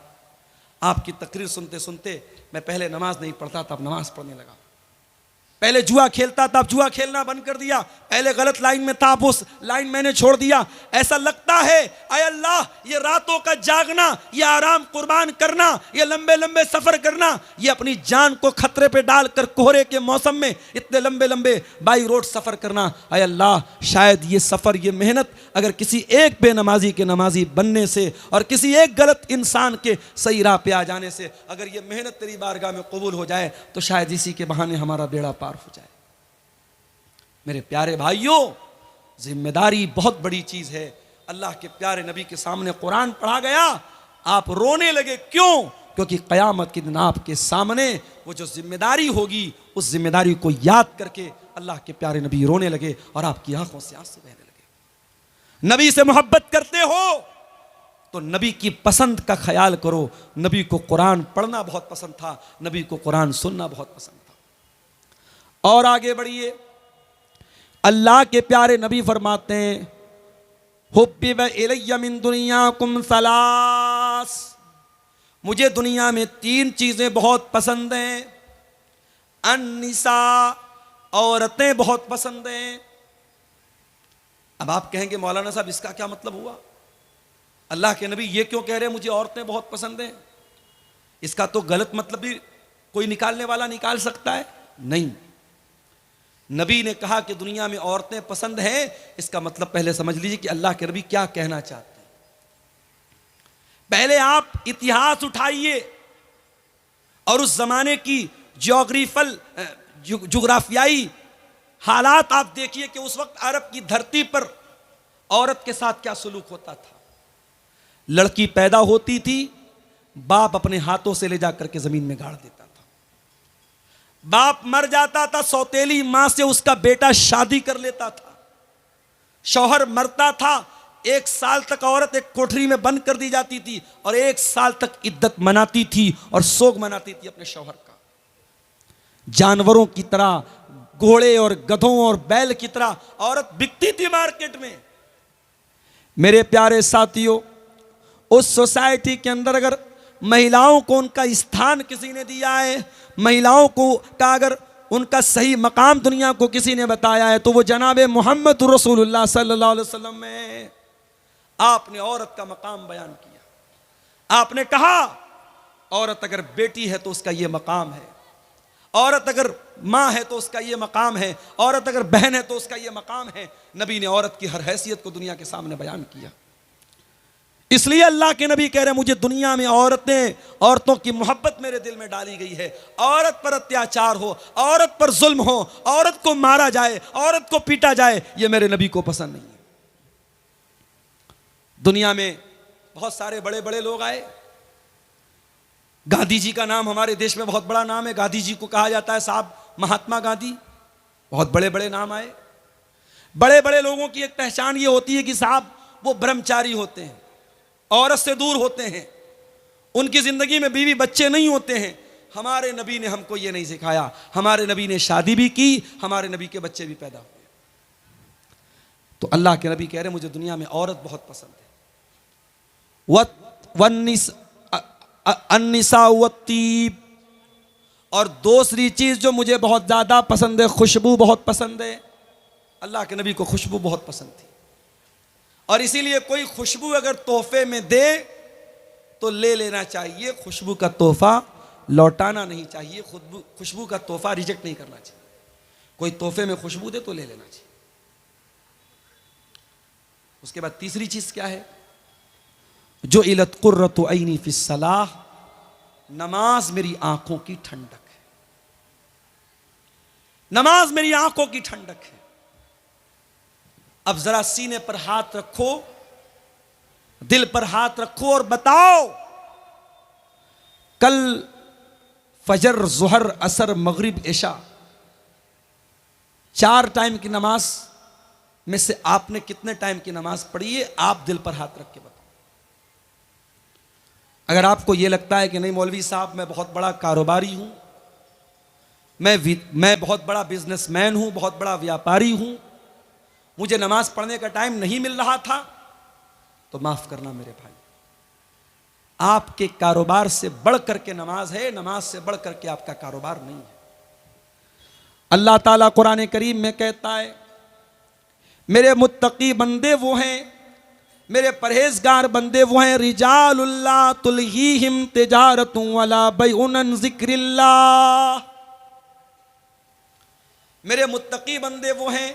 आपकी तकरीर सुनते सुनते मैं पहले नमाज नहीं पढ़ता था, अब नमाज पढ़ने लगा, पहले जुआ खेलता था, अब जुआ खेलना बंद कर दिया, पहले गलत लाइन में था, अब उस लाइन मैंने छोड़ दिया। ऐसा लगता है आय अल्लाह ये रातों का जागना, ये आराम कुर्बान करना, ये लंबे लंबे सफर करना, ये अपनी जान को खतरे पे डालकर कोहरे के मौसम में इतने लंबे लंबे बाई रोड सफर करना, आय अल्लाह शायद ये सफर, ये मेहनत अगर किसी एक बेनमाजी के नमाजी बनने से और किसी एक गलत इंसान के सही राह पे आ जाने से अगर ये मेहनत तेरी बारगाह में कबूल हो जाए तो शायद इसी के बहाने हमारा बेड़ा पार हो जाए। मेरे प्यारे भाइयों, जिम्मेदारी बहुत बड़ी चीज है। अल्लाह के प्यारे नबी के सामने कुरान पढ़ा गया, आप रोने लगे, क्यों? क्योंकि कयामत के दिन आपके सामने वो जो जिम्मेदारी होगी उस जिम्मेदारी को याद करके अल्लाह के प्यारे नबी रोने लगे और आपकी आंखों से आंसू बहने लगे। नबी से मोहब्बत करते हो तो नबी की पसंद का ख्याल करो। नबी को कुरान पढ़ना बहुत पसंद था, नबी को कुरान सुनना बहुत पसंद था। और आगे बढ़िए, अल्लाह के प्यारे नबी फरमाते हैं हुब्बिब इलैया मिन दुनियाकुम सलास, मुझे दुनिया में 3 चीजें बहुत पसंद हैं। अन्निसा, औरतें बहुत पसंद हैं। अब आप कहेंगे मौलाना साहब इसका क्या मतलब हुआ, अल्लाह के नबी ये क्यों कह रहे हैं मुझे औरतें बहुत पसंद हैं? इसका तो गलत मतलब भी कोई निकालने वाला निकाल सकता है? नहीं। नबी ने कहा कि दुनिया में औरतें पसंद हैं, इसका मतलब पहले समझ लीजिए कि अल्लाह के नबी क्या कहना चाहते हैं। पहले आप इतिहास उठाइए और उस जमाने की जुग्राफियाई हालात आप देखिए कि उस वक्त अरब की धरती पर औरत के साथ क्या सलूक होता था। लड़की पैदा होती थी, बाप अपने हाथों से ले जाकर के जमीन में गाड़ देता था। बाप मर जाता था, सौतेली मां से उसका बेटा शादी कर लेता था। शौहर मरता था, 1 साल तक औरत एक कोठरी में बंद कर दी जाती थी और 1 साल तक इद्दत मनाती थी और सोग मनाती थी अपने शौहर का। जानवरों की तरह, घोड़े और गधों और बैल की तरह औरत बिकती थी मार्केट में। मेरे प्यारे साथियों, उस सोसाइटी के अंदर अगर महिलाओं को उनका स्थान किसी ने दिया है, महिलाओं को का अगर उनका सही मकाम दुनिया को किसी ने बताया है, तो वो जनाबे मोहम्मद रसूलुल्लाह सल्लल्लाहु अलैहि वसल्लम में। आपने औरत का मकाम बयान किया। आपने कहा औरत अगर बेटी है तो उसका ये मकाम है, औरत अगर माँ है तो उसका ये मकाम है, औरत अगर बहन है तो उसका ये मकाम है। नबी ने औरत की हर हैसियत को दुनिया के सामने बयान किया। इसलिए अल्लाह के नबी कह रहे हैं, मुझे दुनिया में औरतों की मोहब्बत मेरे दिल में डाली गई है। औरत पर अत्याचार हो, औरत पर जुल्म हो, औरत को मारा जाए, औरत को पीटा जाए, ये मेरे नबी को पसंद नहीं है। दुनिया में बहुत सारे बड़े बड़े लोग आए। गांधी जी का नाम हमारे देश में बहुत बड़ा नाम है। गांधी जी को कहा जाता है साहब महात्मा गांधी। बहुत बड़े बड़े नाम आए। बड़े बड़े लोगों की एक पहचान ये होती है कि साहब वो ब्रह्मचारी होते हैं, औरत से दूर होते हैं, उनकी जिंदगी में बीवी बच्चे नहीं होते हैं। हमारे नबी ने हमको ये नहीं सिखाया। हमारे नबी ने शादी भी की, हमारे नबी के बच्चे भी पैदा हुए। तो अल्लाह के नबी कह रहे मुझे दुनिया में औरत बहुत पसंद है। अन्निसा वत्तीब, और दूसरी चीज जो मुझे बहुत ज्यादा पसंद है, खुशबू बहुत पसंद है। अल्लाह के नबी को खुशबू बहुत पसंद थी और इसीलिए कोई खुशबू अगर तोहफे में दे तो ले लेना चाहिए। खुशबू का तोहफा लौटाना नहीं चाहिए। खुशबू का तोहफा रिजेक्ट नहीं करना चाहिए। कोई तोहफे में खुशबू दे तो ले लेना चाहिए। उसके बाद तीसरी चीज क्या है? जो इलत कुर्रतु ऐनी फिस्सलाह, नमाज मेरी आंखों की ठंडक है। नमाज मेरी आंखों की ठंडक है। अब जरा सीने पर हाथ रखो, दिल पर हाथ रखो और बताओ, कल फजर, जुहर, असर, मगरिब, इशा 4 टाइम की नमाज में से आपने कितने टाइम की नमाज पढ़ी है? आप दिल पर हाथ रख के बताओ। अगर आपको यह लगता है कि नहीं मौलवी साहब मैं बहुत बड़ा कारोबारी हूं, मैं बहुत बड़ा बिजनेसमैन हूं, बहुत बड़ा व्यापारी हूं, मुझे नमाज पढ़ने का टाइम नहीं मिल रहा था, तो माफ करना मेरे भाई, आपके कारोबार से बढ़ करके नमाज है, नमाज से बढ़ करके आपका कारोबार नहीं है। अल्लाह ताला कुरान करीम में कहता है, मेरे मुत्तकी बंदे वो हैं, मेरे परहेजगार बंदे वो हैं, रिजालुल्लाह तुलहीहिम तिजारतु वला बैउन अन जिक्रिल्लाह। मेरे मुत्तकी बंदे वो हैं,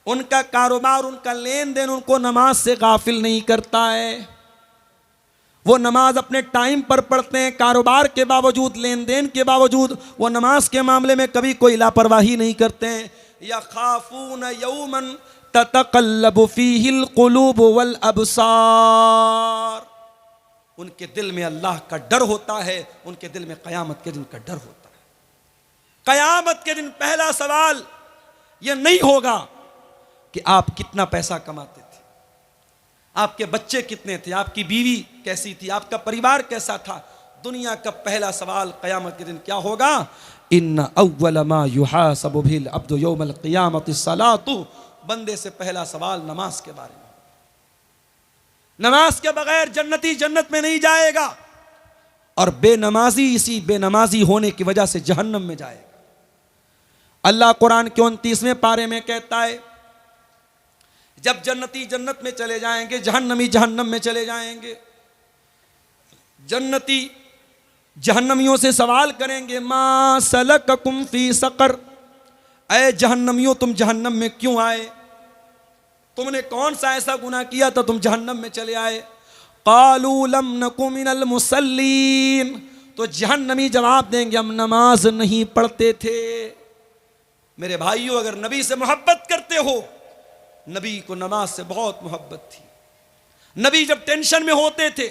उनका कारोबार, उनका लेन देन उनको नमाज से गाफिल नहीं करता है। वो नमाज अपने टाइम पर पढ़ते हैं, कारोबार के बावजूद, लेन देन के बावजूद वो नमाज के मामले में कभी कोई लापरवाही नहीं करते हैं। यखाफून यौमन ततक़ल्लबु फीहिल क़ुलूब वल अबसार, उनके दिल में अल्लाह का डर होता है, उनके दिल में क़यामत के दिन का डर होता है। क़यामत के दिन पहला सवाल यह नहीं होगा कि आप कितना पैसा कमाते थे, आपके बच्चे कितने थे, आपकी बीवी कैसी थी, आपका परिवार कैसा था। दुनिया का पहला सवाल क़यामत के दिन क्या होगा? इन्ना अव्वल मा युहासबु बिल अब्दु यौमल क़ियामति सलातु, बंदे से पहला सवाल नमाज के बारे में। नमाज के बगैर जन्नती जन्नत में नहीं जाएगा और बेनमाजी इसी बेनमाजी होने की वजह से जहन्नम में जाएगा। अल्लाह कुरान के 29वें पारे में कहता है, जब जन्नती जन्नत में चले जाएंगे, जहन्नमी जहन्नम में चले जाएंगे। जन्नती जहन्नमियों से सवाल करेंगे, मा सलककुम फी सकर, ऐ जहन्नमियों तुम जहन्नम में क्यों आए? तुमने कौन सा ऐसा गुनाह किया था तुम जहन्नम में चले आए? कालू लम नकु मिनल मुसल्लीन, तो जहन्नमी जवाब देंगे, हम नमाज नहीं पढ़ते थे। मेरे भाइयों, अगर नबी से मोहब्बत करते हो, नबी को नमाज से बहुत मोहब्बत थी। नबी जब टेंशन में होते थे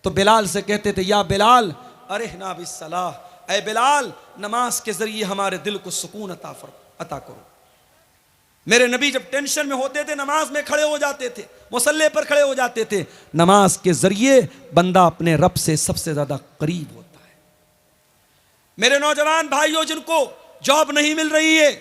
तो बिलाल से कहते थे, या बिलाल अरिहना बिस्सलाह, ऐ बिलाल नमाज के जरिए हमारे दिल को सुकून अता करो। मेरे नबी जब टेंशन में होते थे नमाज में खड़े हो जाते थे, मुसल्ले पर खड़े हो जाते थे। नमाज के जरिए बंदा अपने रब से सबसे ज्यादा करीब होता है। मेरे नौजवान भाइयों, जिनको जॉब नहीं मिल रही है,